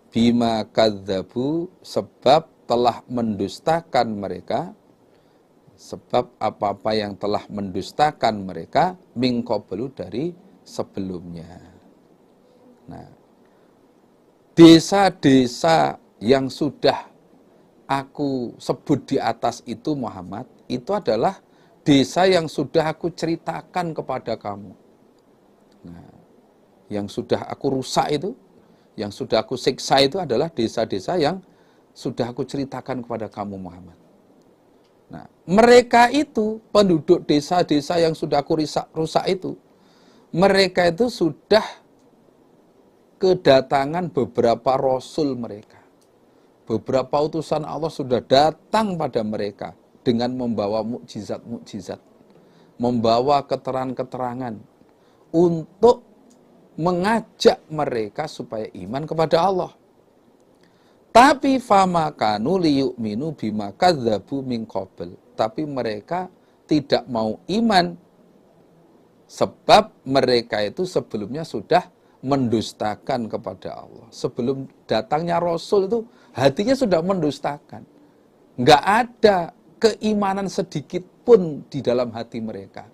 bima kadzabu, sebab telah mendustakan mereka, sebab apa-apa yang telah mendustakan mereka, min qablu, dari sebelumnya. Nah, desa-desa yang sudah aku sebut di atas itu Muhammad, itu adalah desa yang sudah aku ceritakan kepada kamu. Nah, yang sudah aku rusak itu, yang sudah aku siksa itu adalah desa-desa yang sudah aku ceritakan kepada kamu Muhammad. Nah, mereka itu, penduduk desa-desa yang sudah aku rusak itu, mereka itu sudah kedatangan beberapa rasul mereka. Beberapa utusan Allah sudah datang pada mereka dengan membawa mukjizat-mukjizat, membawa keterangan-keterangan untuk mengajak mereka supaya iman kepada Allah. Tapi fama kanu liyu'minu bima kadzabu min qabl. Tapi mereka tidak mau iman sebab mereka itu sebelumnya sudah mendustakan kepada Allah. Sebelum datangnya Rasul itu hatinya sudah mendustakan. Nggak ada keimanan sedikit pun di dalam hati mereka.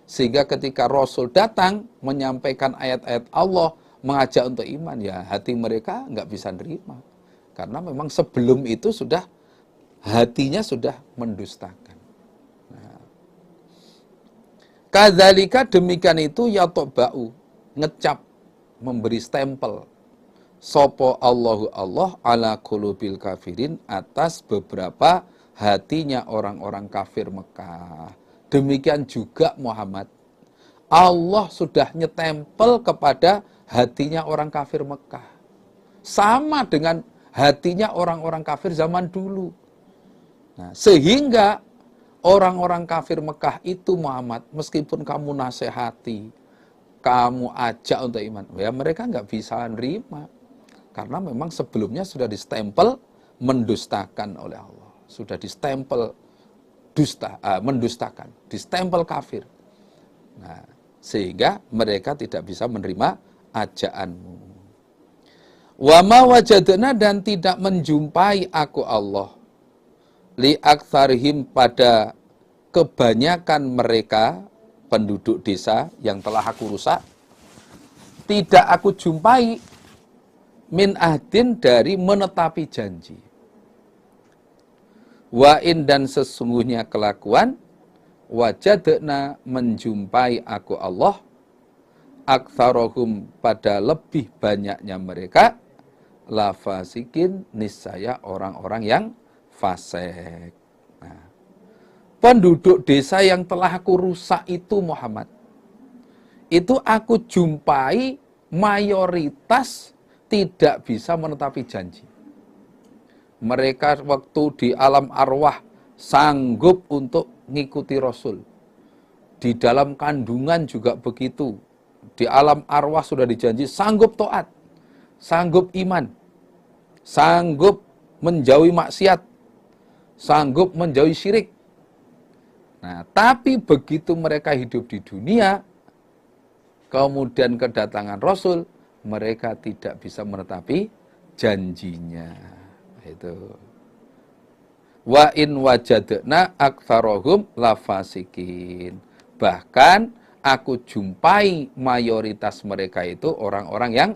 Sehingga ketika Rasul datang menyampaikan ayat-ayat Allah, mengajak untuk iman, ya hati mereka nggak bisa nerima. Karena memang sebelum itu sudah hatinya sudah mendustakan. Nah, kadzalika, demikian itu yatba'u, ngecap, memberi stempel, sopo Allahu Allah ala qulubil kafirin, atas beberapa hatinya orang-orang kafir Mekah. Demikian juga Muhammad. Allah sudah nyetempel kepada hatinya orang kafir Mekah. Sama dengan hatinya orang-orang kafir zaman dulu. Nah, sehingga orang-orang kafir Mekah itu Muhammad, meskipun kamu nasihati, kamu ajak untuk iman, ya mereka nggak bisa nerima. Karena memang sebelumnya sudah distempel mendustakan oleh Allah. Sudah distempel mendustakan, distempel kafir. Nah, sehingga mereka tidak bisa menerima ajaanmu. Wa ma wajadna, dan tidak menjumpai aku Allah li aktsarihim, pada kebanyakan mereka penduduk desa yang telah aku rusak, tidak aku jumpai min ahdin, dari menetapi janji. Wa in, dan sesungguhnya kelakuan, wajadna, menjumpai aku Allah, aktsarahum, pada lebih banyaknya mereka, la fasikin, niscaya orang-orang yang fasik. Nah, penduduk desa yang telah aku rusak itu Muhammad, itu aku jumpai mayoritas tidak bisa menetapi janji. Mereka waktu di alam arwah sanggup untuk ngikuti Rasul. Di dalam kandungan juga begitu. Di alam arwah sudah dijanji sanggup taat, sanggup iman, sanggup menjauhi maksiat, sanggup menjauhi syirik. Nah, tapi begitu mereka hidup di dunia, kemudian kedatangan Rasul, mereka tidak bisa menetapi janjinya. Itu. Wa in wajadna aktsarahum lafasikin. Bahkan aku jumpai mayoritas mereka itu orang-orang yang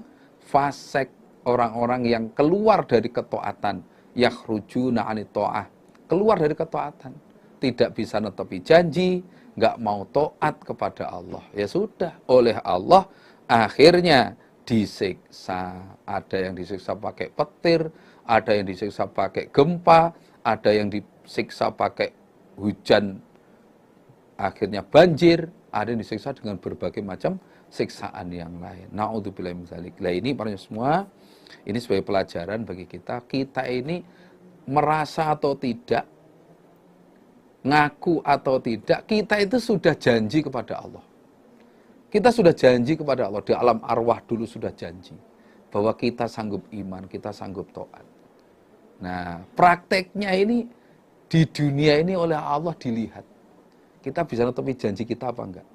fasik, orang-orang yang keluar dari ketaatan, yakhrujuna 'anit tha'ah, keluar dari ketaatan, tidak bisa netepi janji, nggak mau taat kepada Allah. Ya sudah, oleh Allah akhirnya disiksa. Ada yang disiksa pakai petir, ada yang disiksa pakai gempa, ada yang disiksa pakai hujan, akhirnya banjir, ada yang disiksa dengan berbagai macam siksaan yang lain. Na'udzubillahi min dzalik. Nah, ini para semua, ini sebagai pelajaran bagi kita. Kita ini merasa atau tidak, ngaku atau tidak, kita itu sudah janji kepada Allah. Kita sudah janji kepada Allah, di alam arwah dulu sudah janji bahwa kita sanggup iman, kita sanggup taat. Nah, prakteknya ini di dunia ini oleh Allah dilihat. Kita bisa netepi janji kita apa enggak?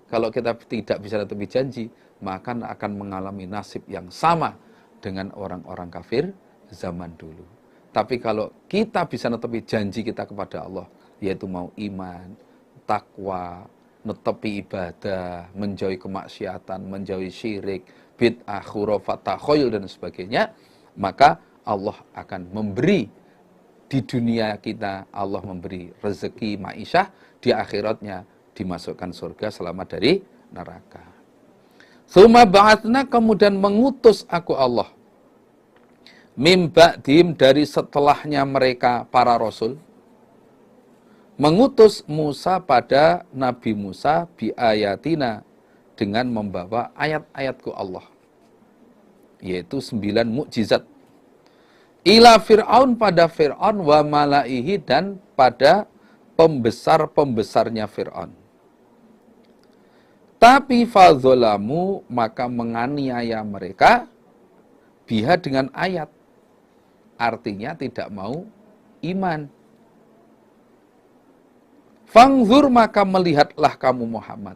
Kalau kita tidak bisa netepi janji, maka akan mengalami nasib yang sama dengan orang-orang kafir zaman dulu. Tapi kalau kita bisa netepi janji kita kepada Allah, yaitu mau iman, takwa, netepi ibadah, menjauhi kemaksiatan, menjauhi syirik, bid'ah, khurafat, takhoyul, dan sebagainya, maka Allah akan memberi di dunia kita, Allah memberi rezeki ma'isyah, di akhiratnya dimasukkan surga selamat dari neraka. Tsumma ba'atsna, kemudian mengutus aku Allah, mim ba'dim, dari setelahnya mereka para rasul, mengutus Musa pada Nabi Musa bi ayatina, dengan membawa ayat-ayatku Allah, yaitu 9 mukjizat, ila Fir'aun, pada Fir'aun, wa malaihi, dan pada pembesar-pembesarnya Fir'aun. Tapi fadzalamu, maka menganiaya mereka, biha, dengan ayat, artinya tidak mau iman. Fangzur, maka melihatlah kamu Muhammad,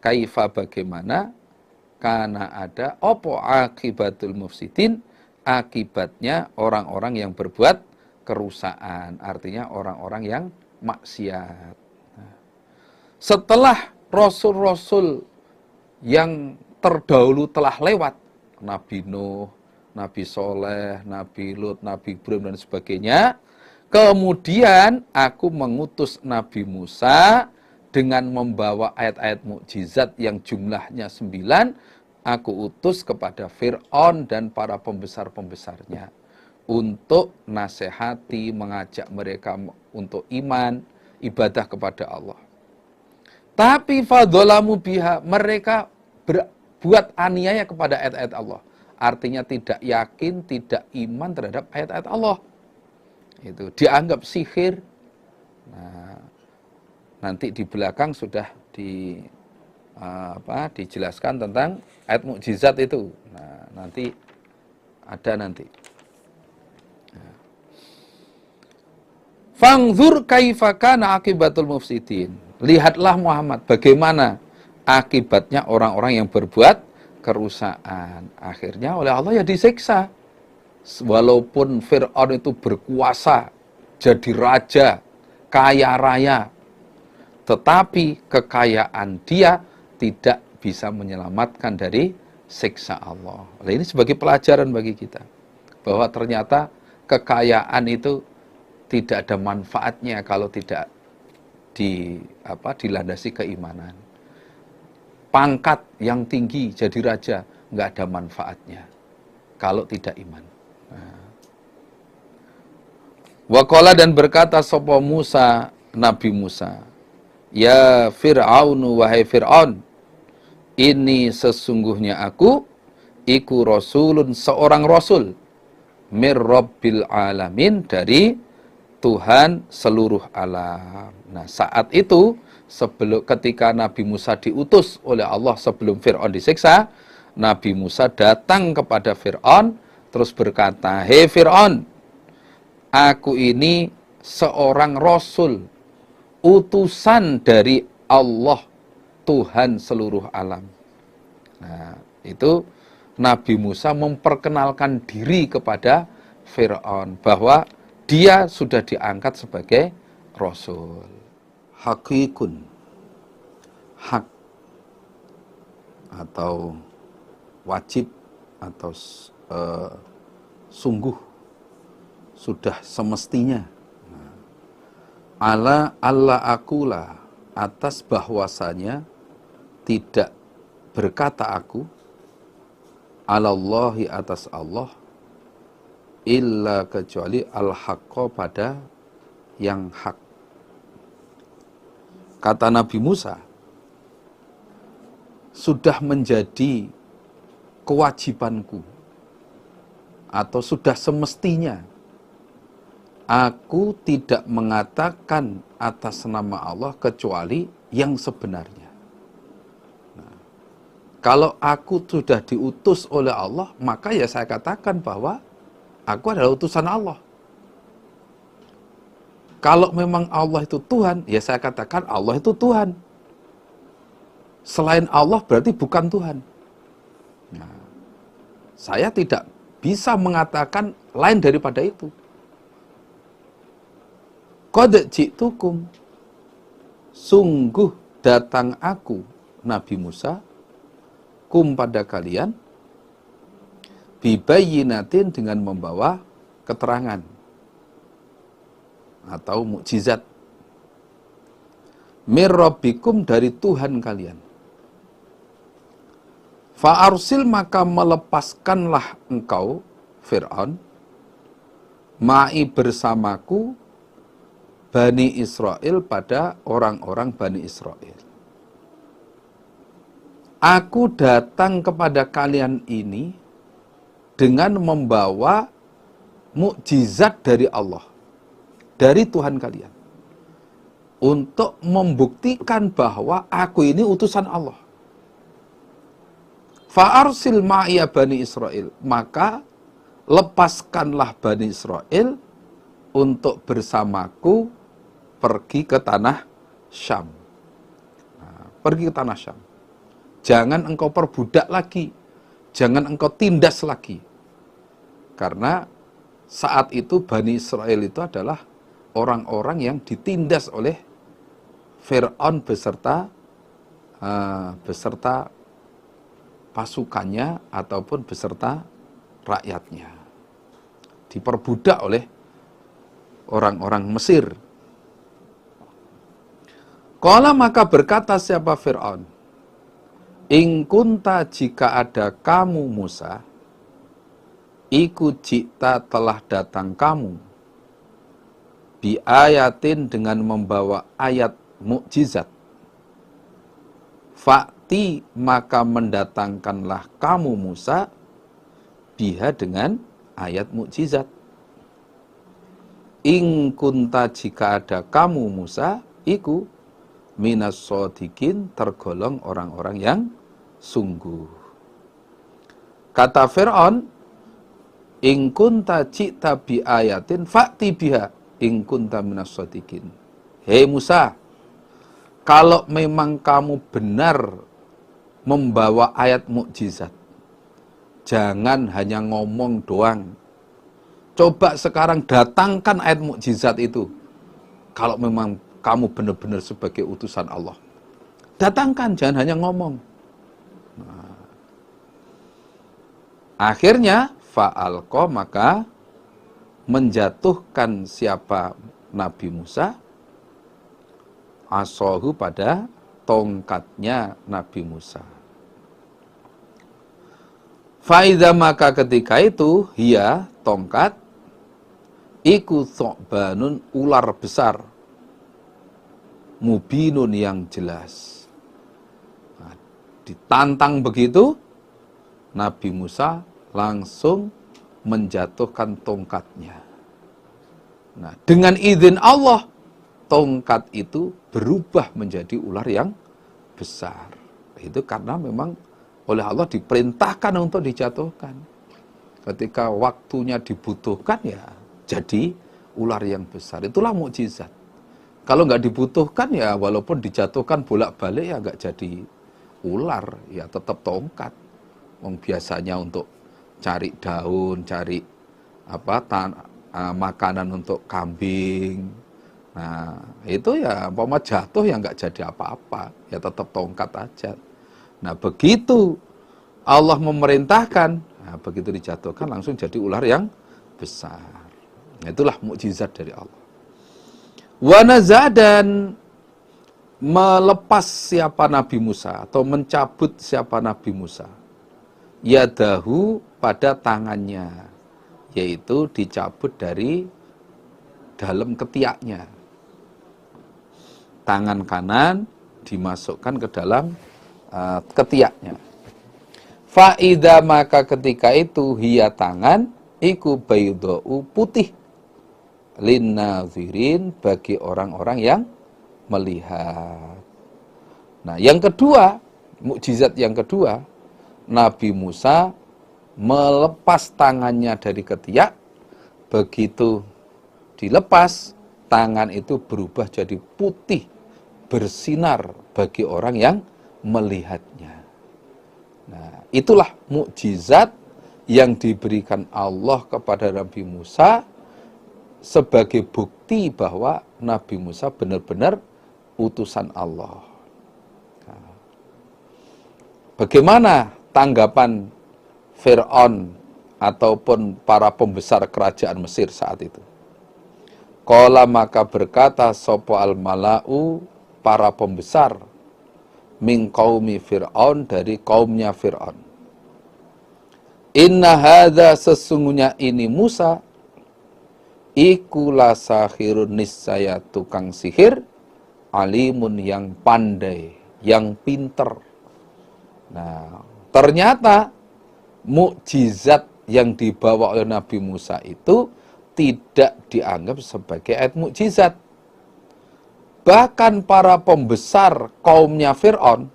kaifa, bagaimana, karena ada opo akibatul mufsidin, akibatnya orang-orang yang berbuat kerusakan, artinya orang-orang yang maksiat. Setelah rasul-rasul yang terdahulu telah lewat, Nabi Nuh, Nabi Soleh, Nabi Lut, Nabi Ibrahim, dan sebagainya, kemudian aku mengutus Nabi Musa dengan membawa ayat-ayat mukjizat yang jumlahnya 9, aku utus kepada Fir'aun dan para pembesar-pembesarnya. untuk nasihati, mengajak mereka untuk iman, ibadah kepada Allah. Tapi fadzalamu biha, mereka berbuat aniaya kepada ayat-ayat Allah. Artinya tidak yakin, tidak iman terhadap ayat-ayat Allah. Itu dianggap sihir. Nah, nanti di belakang sudah dijelaskan tentang ayat mukjizat itu. Nah, nanti ada nanti. Fangzur kaifa kana akibatul mufsidin. Lihatlah Muhammad bagaimana akibatnya orang-orang yang berbuat kerusakan. Akhirnya oleh Allah ya disiksa. Walaupun Fir'aun itu berkuasa, jadi raja, kaya raya, tetapi kekayaan dia tidak bisa menyelamatkan dari siksa Allah. Nah, ini sebagai pelajaran bagi kita bahwa ternyata kekayaan itu tidak ada manfaatnya kalau tidak dilandasi keimanan. Pangkat yang tinggi jadi raja nggak ada manfaatnya kalau tidak iman. Waqala dan berkata sapa Musa, Nabi Musa, ya Fir'aunu wahai Fir'aun, ini sesungguhnya aku iku rasulun, seorang rasul, mir rabbil alamin, dari Tuhan seluruh alam. Nah, saat itu ketika Nabi Musa diutus oleh Allah sebelum Fir'aun disiksa, Nabi Musa datang kepada Fir'aun terus berkata, "Hei Fir'aun, aku ini seorang rasul, utusan dari Allah, Tuhan seluruh alam." Nah, itu Nabi Musa memperkenalkan diri kepada Fir'aun bahwa dia sudah diangkat sebagai rasul. Hakikun, hak atau wajib atau sungguh, sudah semestinya. Allah akulah, atas bahwasanya tidak berkata aku, alallahi, atas Allah, illa kecuali al-haqqa, pada yang hak. Kata Nabi Musa, sudah menjadi kewajibanku atau sudah semestinya aku tidak mengatakan atas nama Allah kecuali yang sebenarnya. Nah, kalau aku sudah diutus oleh Allah, maka ya saya katakan bahwa aku adalah utusan Allah. Kalau memang Allah itu Tuhan, ya saya katakan Allah itu Tuhan. Selain Allah berarti bukan Tuhan. Nah, saya tidak bisa mengatakan lain daripada itu. Qad ji'tukum, sungguh datang aku, Nabi Musa, kum pada kalian, bibayyinatin, dengan membawa keterangan atau mukjizat, mir rabbikum, dari Tuhan kalian. Fa'arsil, maka melepaskanlah engkau Fir'aun, ma'i, bersamaku, Bani Israel, pada orang-orang Bani Israel. Aku datang kepada kalian ini dengan membawa mukjizat dari Allah, dari Tuhan kalian, untuk membuktikan bahwa aku ini utusan Allah. Fa'arsil ma'iya Bani Israel, maka lepaskanlah Bani Israel untuk bersamaku pergi ke tanah Syam. Nah, pergi ke tanah Syam. Jangan engkau perbudak lagi, jangan engkau tindas lagi. Karena saat itu Bani Israel itu adalah orang-orang yang ditindas oleh Fir'aun beserta pasukannya ataupun beserta rakyatnya. Diperbudak oleh orang-orang Mesir. Qala, maka berkata siapa Fir'aun, in kunta, jika ada kamu Musa, iku jikta telah datang kamu bi ayatin dengan membawa ayat mukjizat. Fakti maka mendatangkanlah kamu Musa biha dengan ayat mukjizat. In kunta jika ada kamu Musa iku minas shodiqin tergolong orang-orang yang sungguh. Kata Fir'aun, in kunta jikta bi ayatin fakti biha in kunta minas shodiqin. Hei Musa, kalau memang kamu benar membawa ayat mukjizat, jangan hanya ngomong doang. Coba sekarang datangkan ayat mukjizat itu. Kalau memang kamu benar-benar sebagai utusan Allah, datangkan, jangan hanya ngomong. Nah, akhirnya fa'alqa, maka menjatuhkan siapa Nabi Musa asohu pada tongkatnya Nabi Musa. Faiza maka ketika itu hiya tongkat iku thu'banun ular besar mubinun yang jelas. Nah, ditantang begitu Nabi Musa langsung menjatuhkan tongkatnya. Nah, dengan izin Allah tongkat itu berubah menjadi ular yang besar. Itu karena memang oleh Allah diperintahkan untuk dijatuhkan. Ketika waktunya dibutuhkan ya jadi ular yang besar. Itulah mukjizat. Kalau nggak dibutuhkan ya walaupun dijatuhkan bolak-balik ya nggak jadi ular, ya tetap tongkat. Biasanya untuk cari daun, cari makanan untuk kambing. Nah, itu ya umpama jatuh ya nggak jadi apa-apa, ya tetap tongkat aja. Nah, begitu Allah memerintahkan, nah, begitu dijatuhkan langsung jadi ular yang besar. Nah, itulah mukjizat dari Allah. Wa naza, dan melepas siapa Nabi Musa atau mencabut siapa Nabi Musa. Yadahu pada tangannya, yaitu dicabut dari dalam ketiaknya. Tangan kanan dimasukkan ke dalam ketiaknya. Fa'idha maka ketika itu hiya tangan iku baydau putih linnazirin bagi orang-orang yang melihat. Nah, yang kedua, mukjizat yang kedua, Nabi Musa melepas tangannya dari ketiak. Begitu dilepas, tangan itu berubah jadi putih, bersinar bagi orang yang melihatnya. Nah, itulah mukjizat yang diberikan Allah kepada Nabi Musa sebagai bukti bahwa Nabi Musa benar-benar utusan Allah. Nah, bagaimana tanggapan Fir'aun ataupun para pembesar kerajaan Mesir saat itu? Qala maka berkata sopo al-mala'u, para pembesar min qaumi Fir'aun, dari kaumnya Fir'aun. Inna hadza, sesungguhnya ini Musa iku la sahirun, niscaya tukang sihir, alimun yang pandai, yang pinter. Nah, ternyata mukjizat yang dibawa oleh Nabi Musa itu tidak dianggap sebagai ayat mukjizat. Bahkan para pembesar kaumnya Fir'aun,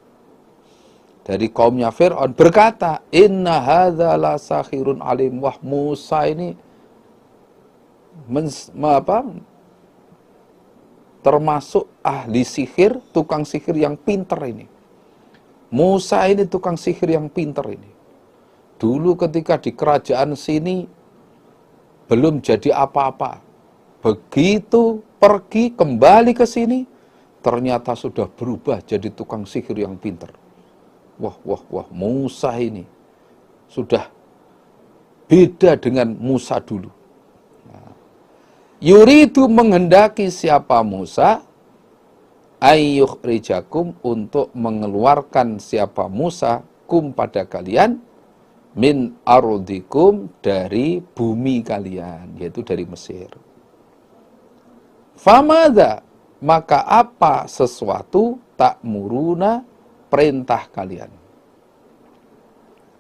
dari kaumnya Fir'aun berkata, inna hadza la sahirun alim. Wah, Musa ini termasuk ahli sihir, tukang sihir yang pinter ini. Musa ini tukang sihir yang pinter ini. Dulu ketika di kerajaan sini belum jadi apa-apa. Begitu pergi kembali ke sini, ternyata sudah berubah jadi tukang sihir yang pinter. Wah, Musa ini sudah beda dengan Musa dulu. Yuridu, menghendaki siapa Musa, ayyukhrijakum, untuk mengeluarkan siapa Musa, kum pada kalian, min ardikum, dari bumi kalian, yaitu dari Mesir. Famadha, maka apa sesuatu ta'muruna, perintah kalian.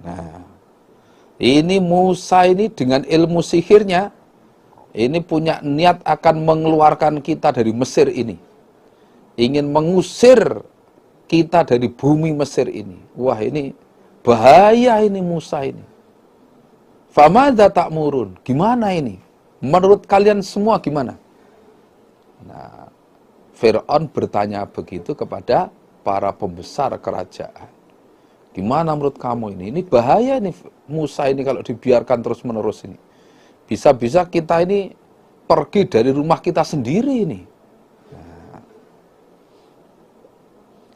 Nah, ini Musa ini dengan ilmu sihirnya, ini punya niat akan mengeluarkan kita dari Mesir ini. Ingin mengusir kita dari bumi Mesir ini. Wah, ini bahaya ini Musa ini. Famadha ta'murun, gimana ini? Menurut kalian semua gimana? Nah, Fir'aun bertanya begitu kepada para pembesar kerajaan. Gimana menurut kamu ini? Ini bahaya nih Musa ini kalau dibiarkan terus-menerus ini. Bisa-bisa kita ini pergi dari rumah kita sendiri ini. Nah.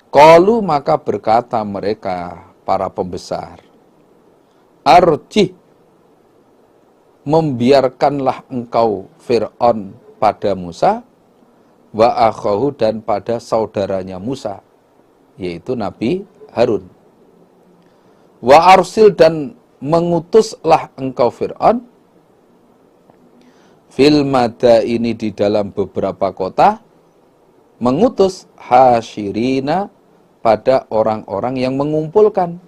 Qalu, maka berkata mereka, para pembesar, arjih, membiarkanlah engkau Fir'aun pada Musa, wa akhahu, dan pada saudaranya Musa, yaitu Nabi Harun. Wa arsil, dan mengutuslah engkau Fir'aun fil madaini, di dalam beberapa kota, mengutus hasyirina, pada orang-orang yang mengumpulkan.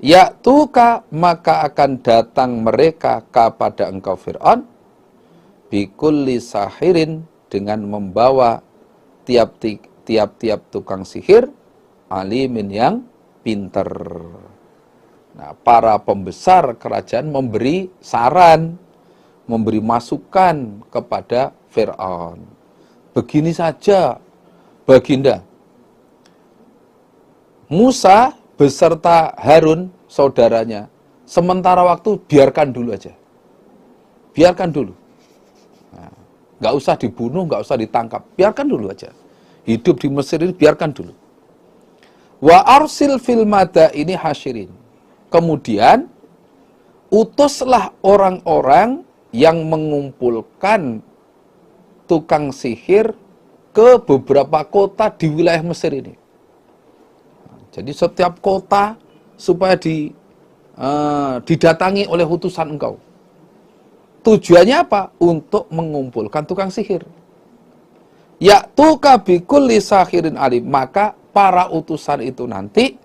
Ya'tuka, maka akan datang mereka kepada engkau Fir'aun bikulli sahirin, dengan membawa tiap-tiap tukang sihir, alimin, yang pinter. Nah, para pembesar kerajaan memberi saran, memberi masukan kepada Fir'aun. Begini saja, Baginda, Musa beserta Harun, saudaranya, sementara waktu biarkan dulu aja. Biarkan dulu. Nggak usah dibunuh, nggak usah ditangkap. Biarkan dulu aja. Hidup di Mesir ini biarkan dulu. Wa arsil fil madaini hasyirin. Kemudian, utuslah orang-orang yang mengumpulkan tukang sihir ke beberapa kota di wilayah Mesir ini. Jadi setiap kota supaya didatangi oleh utusan engkau. Tujuannya apa? Untuk mengumpulkan tukang sihir. Ya'tuka bikulli sahirin alim. Maka para utusan itu nanti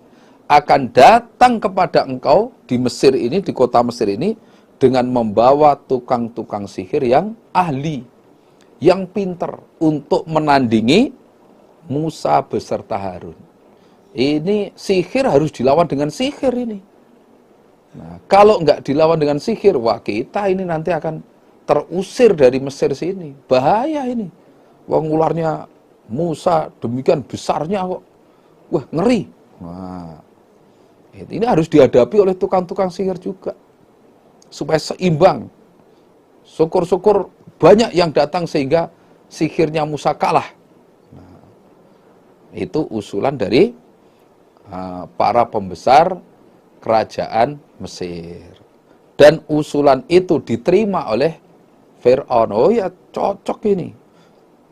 akan datang kepada engkau di Mesir ini, di kota Mesir ini, dengan membawa tukang-tukang sihir yang ahli, yang pinter, untuk menandingi Musa beserta Harun. Ini sihir harus dilawan dengan sihir ini. Nah, kalau nggak dilawan dengan sihir, wah kita ini nanti akan terusir dari Mesir sini. Bahaya ini. Wong ularnya Musa demikian besarnya kok. Wah, ngeri. Nah, ini harus dihadapi oleh tukang-tukang sihir juga. Supaya seimbang. Syukur-syukur banyak yang datang sehingga sihirnya Musa kalah. Nah, itu usulan dari para pembesar kerajaan Mesir. Dan usulan itu diterima oleh Fir'aun. Oh ya, cocok ini.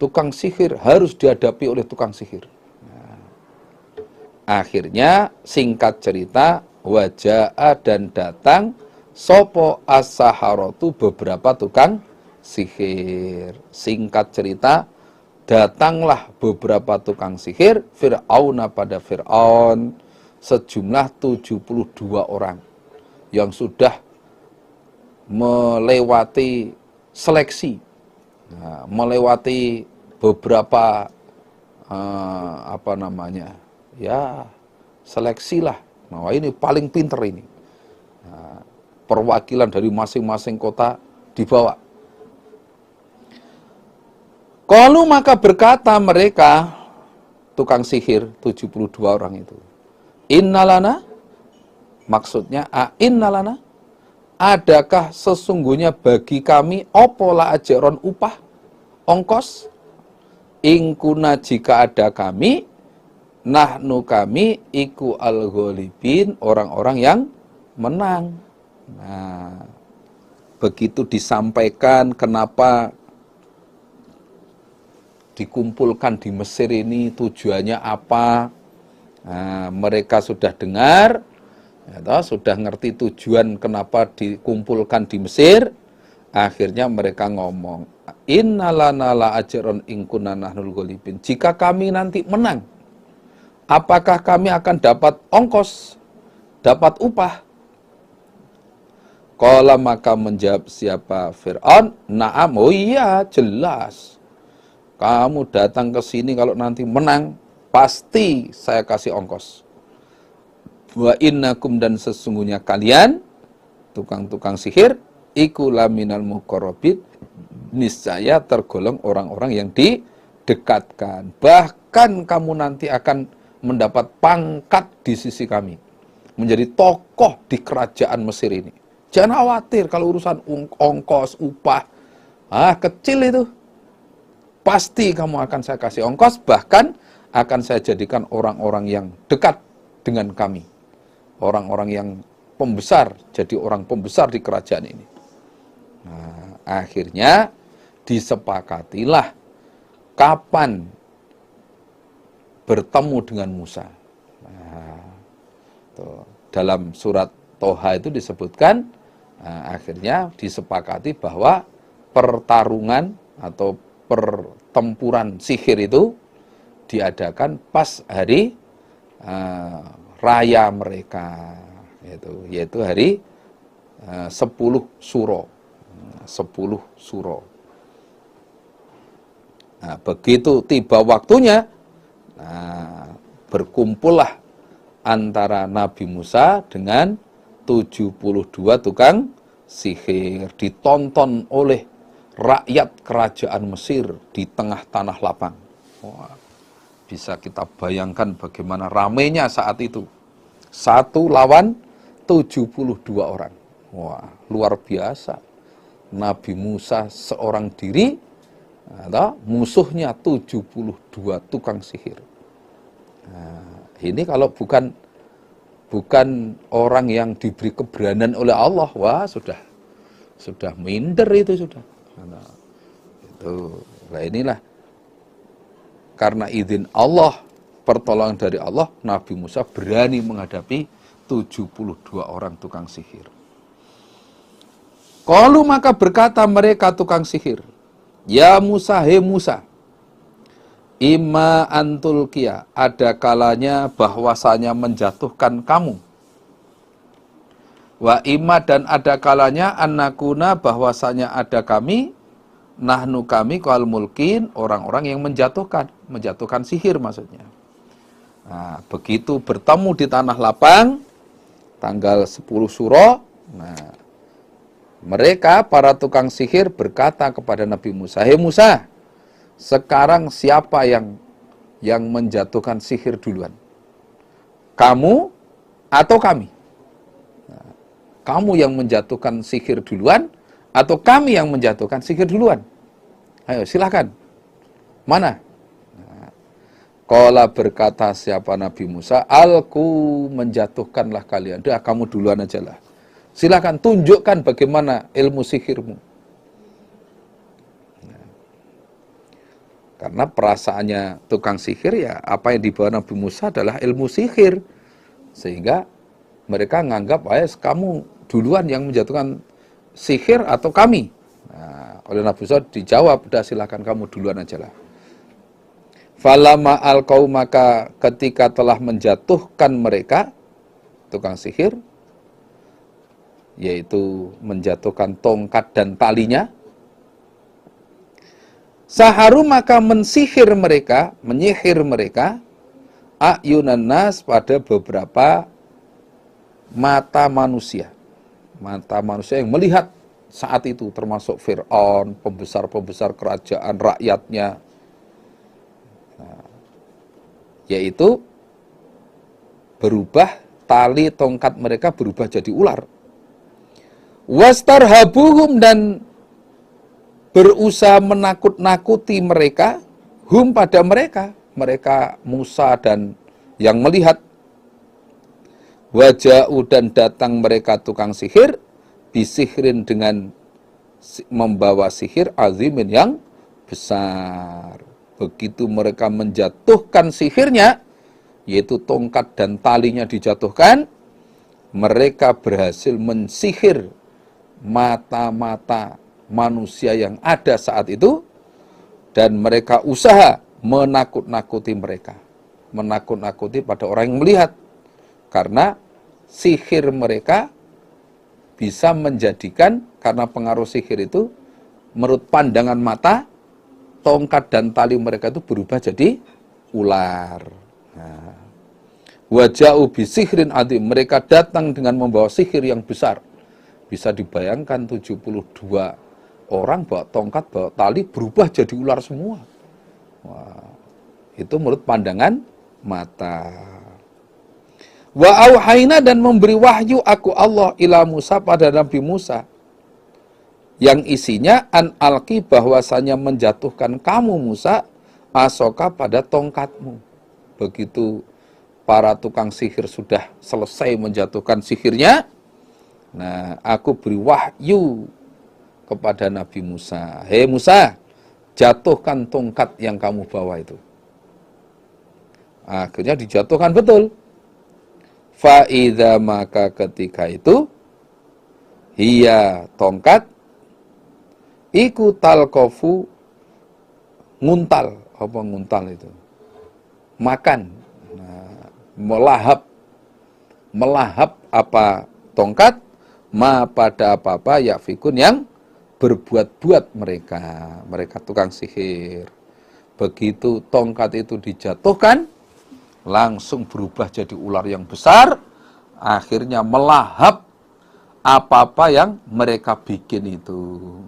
Tukang sihir harus dihadapi oleh tukang sihir. Nah, akhirnya singkat cerita, waja'a, dan datang sopo as-saharatu, beberapa tukang sihir. Singkat cerita, datanglah beberapa tukang sihir Fir'aun, pada Fir'aun, sejumlah 72 orang yang sudah melewati seleksi, melewati beberapa seleksi lah. Nah, ini paling pinter ini. Perwakilan dari masing-masing kota dibawa. Qalu, maka berkata mereka, tukang sihir 72 orang itu, innalana, maksudnya innalana, adakah sesungguhnya bagi kami opola ajaron, upah, ongkos, ingkuna, jika ada kami, nahnu, kami, iku al-ghalibin, orang-orang yang menang. Nah, begitu disampaikan kenapa dikumpulkan di Mesir ini, tujuannya apa, nah, mereka sudah dengar, Ya, sudah ngerti tujuan kenapa dikumpulkan di Mesir, akhirnya mereka ngomong, innalana la ajron in kunna nahnul ghalibin. Jika kami nanti menang, apakah kami akan dapat ongkos, dapat upah? Qala, maka menjawab siapa Fir'aun, na'am, oh iya jelas. Kamu datang ke sini kalau nanti menang, pasti saya kasih ongkos. Wa innakum, dan sesungguhnya kalian, tukang-tukang sihir, iku laminal muqarrabin, niscaya tergolong orang-orang yang didekatkan. Bahkan kamu nanti akan mendapat pangkat di sisi kami, menjadi tokoh di kerajaan Mesir ini. Jangan khawatir kalau urusan ongkos, upah, kecil itu. Pasti kamu akan saya kasih ongkos, bahkan akan saya jadikan orang-orang yang dekat dengan kami. Orang-orang yang pembesar, jadi orang pembesar di kerajaan ini. Nah, akhirnya disepakatilah kapan bertemu dengan Musa. Nah, dalam surat Toha itu disebutkan, akhirnya disepakati bahwa pertarungan atau pertempuran sihir itu diadakan pas hari raya mereka, yaitu hari 10 Suro. 10 Suro. Nah, begitu tiba waktunya, berkumpullah antara Nabi Musa dengan 72 tukang sihir, ditonton oleh rakyat kerajaan Mesir di tengah tanah lapang. Wah, bisa kita bayangkan bagaimana ramainya saat itu. 1 lawan 72 orang. Wah, luar biasa. Nabi Musa seorang diri, musuhnya 72 tukang sihir. Nah, ini kalau bukan orang yang diberi keberanian oleh Allah, wah sudah minder itu sudah. Nah, inilah karena izin Allah, pertolongan dari Allah, Nabi Musa berani menghadapi 72 orang tukang sihir. Qalu, maka berkata mereka tukang sihir, ya Musa, he Musa, imma antulkia, ada kalanya bahwasanya menjatuhkan kamu. Wa imma, dan ada kalanya annakuna, bahwasanya ada kami, nahnu kami, qal mulkin, orang-orang yang menjatuhkan sihir maksudnya. Nah, begitu bertemu di tanah lapang, tanggal 10 Suro, nah, mereka, para tukang sihir berkata kepada Nabi Musa, hei Musa, sekarang siapa yang menjatuhkan sihir duluan? Kamu atau kami? Nah, kamu yang menjatuhkan sihir duluan atau kami yang menjatuhkan sihir duluan? Ayo silakan. Mana? Nah, qala, berkata siapa Nabi Musa, alku, menjatuhkanlah kalian. Dah, kamu duluan aja lah. Silakan tunjukkan bagaimana ilmu sihirmu. Karena perasaannya tukang sihir, ya apa yang dibawa Nabi Musa adalah ilmu sihir. Sehingga mereka menganggap, kamu duluan yang menjatuhkan sihir atau kami? Nah, oleh Nabi Musa dijawab, udah silakan kamu duluan aja lah. Falama alqau, maka ketika telah menjatuhkan mereka, tukang sihir, yaitu menjatuhkan tongkat dan talinya, saharu, maka menyihir mereka, ayunan nas, pada beberapa mata manusia yang melihat saat itu, termasuk Fir'aun, pembesar-pembesar kerajaan, rakyatnya, yaitu berubah, tali tongkat mereka berubah jadi ular. Wastarhabuhum, dan berusaha menakut-nakuti mereka, hum, pada mereka Musa dan yang melihat. Waja'u, dan datang mereka tukang sihir, bisihrin, dengan membawa sihir, azimin, yang besar. Begitu mereka menjatuhkan sihirnya, yaitu tongkat dan talinya dijatuhkan, mereka berhasil mensihir mata-mata manusia yang ada saat itu, dan mereka usaha menakut-nakuti mereka, menakut-nakuti pada orang yang melihat, karena sihir mereka bisa menjadikan, karena pengaruh sihir itu, menurut pandangan mata, tongkat dan tali mereka itu berubah jadi ular. Nah, waja'u bisihrin adzim, mereka datang dengan membawa sihir yang besar. Bisa dibayangkan 72 orang bawa tongkat, bawa tali, berubah jadi ular semua. Wah, itu menurut pandangan mata. Wa auhayna, dan memberi wahyu aku Allah ila Musa, pada Nabi Musa, yang isinya an alqi, bahwasanya menjatuhkan kamu Musa asoka, pada tongkatmu. Begitu para tukang sihir sudah selesai menjatuhkan sihirnya, nah, aku beri wahyu kepada Nabi Musa, hei Musa, jatuhkan tongkat yang kamu bawa itu. Akhirnya dijatuhkan betul. Fa'idha, maka ketika itu, hiya, tongkat, iku talqafu, nguntal. Apa nguntal itu? Makan. Nah, melahap apa tongkat, ma pada apa-apa, yakfikun, yang berbuat-buat mereka tukang sihir. Begitu tongkat itu dijatuhkan, langsung berubah jadi ular yang besar, akhirnya melahap apa-apa yang mereka bikin itu.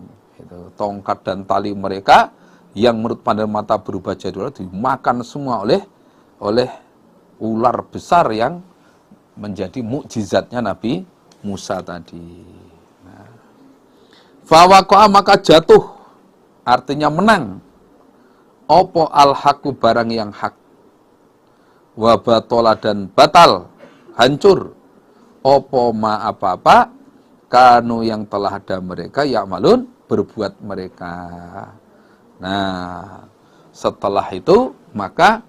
Tongkat dan tali mereka yang menurut pandangan mata berubah jadi ular, dimakan semua oleh ular besar yang menjadi mukjizatnya Nabi Musa tadi. Nah, fawaqa'a, maka jatuh, artinya menang, opo al-haqqu, barang yang hak, wa batola, dan batal, hancur, opo ma apa-apa, kanu, yang telah ada mereka, ya'malun, berbuat mereka. Nah, setelah itu maka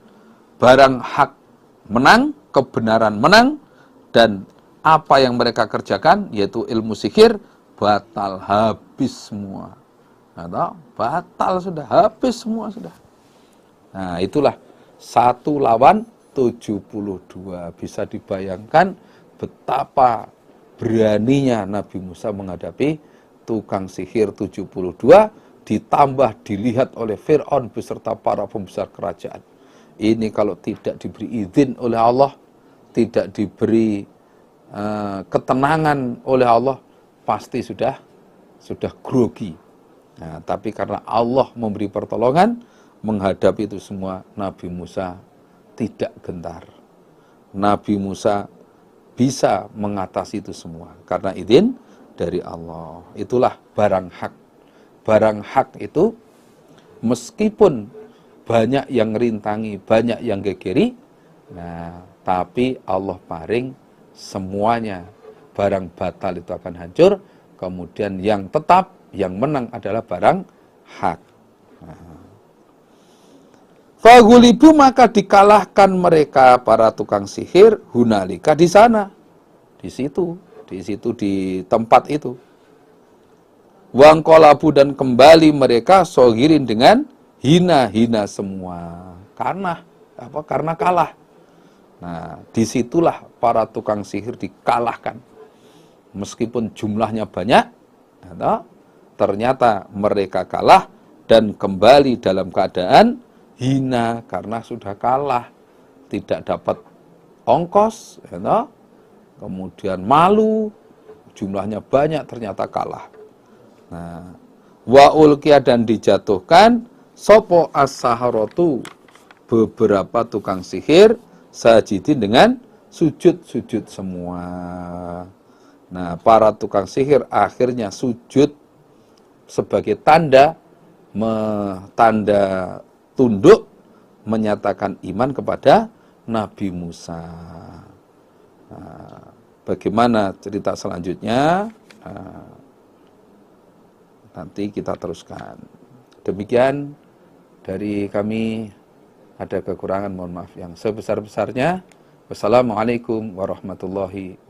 barang hak menang, kebenaran menang, dan apa yang mereka kerjakan, yaitu ilmu sihir, batal, habis semua. Atau batal sudah, habis semua sudah. Nah, itulah 1 lawan 72. Bisa dibayangkan betapa beraninya Nabi Musa menghadapi tukang sihir 72, ditambah dilihat oleh Fir'aun beserta para pembesar kerajaan. Ini kalau tidak diberi izin oleh Allah, tidak diberi ketenangan oleh Allah, pasti sudah grogi. Nah, tapi karena Allah memberi pertolongan, menghadapi itu semua, Nabi Musa tidak gentar. Nabi Musa bisa mengatasi itu semua karena izin dari Allah. Itulah barang hak. Barang hak itu meskipun banyak yang rintangi, banyak yang gegeri, nah, tapi Allah paring semuanya. Barang batal itu akan hancur, kemudian yang tetap, yang menang adalah barang hak. Fagulibu, maka dikalahkan mereka para tukang sihir, hunalika, di sana, di situ di tempat itu. Wangkolabu, dan kembali mereka sogirin, dengan hina-hina semua, karena apa? Karena kalah. Nah, disitulah para tukang sihir dikalahkan, meskipun jumlahnya banyak, ternyata mereka kalah dan kembali dalam keadaan hina karena sudah kalah, tidak dapat ongkos, kemudian malu, jumlahnya banyak, ternyata kalah. Nah, wa ulqiya, dan dijatuhkan sopo as-saharatu, beberapa tukang sihir, sajidin, dengan sujud semua. Nah, para tukang sihir akhirnya sujud sebagai tanda tunduk, menyatakan iman kepada Nabi Musa. Nah, bagaimana cerita selanjutnya? Nah, nanti kita teruskan. Demikian dari kami, ada kekurangan, mohon maaf yang sebesar-besarnya. Wassalamualaikum warahmatullahi wabarakatuh.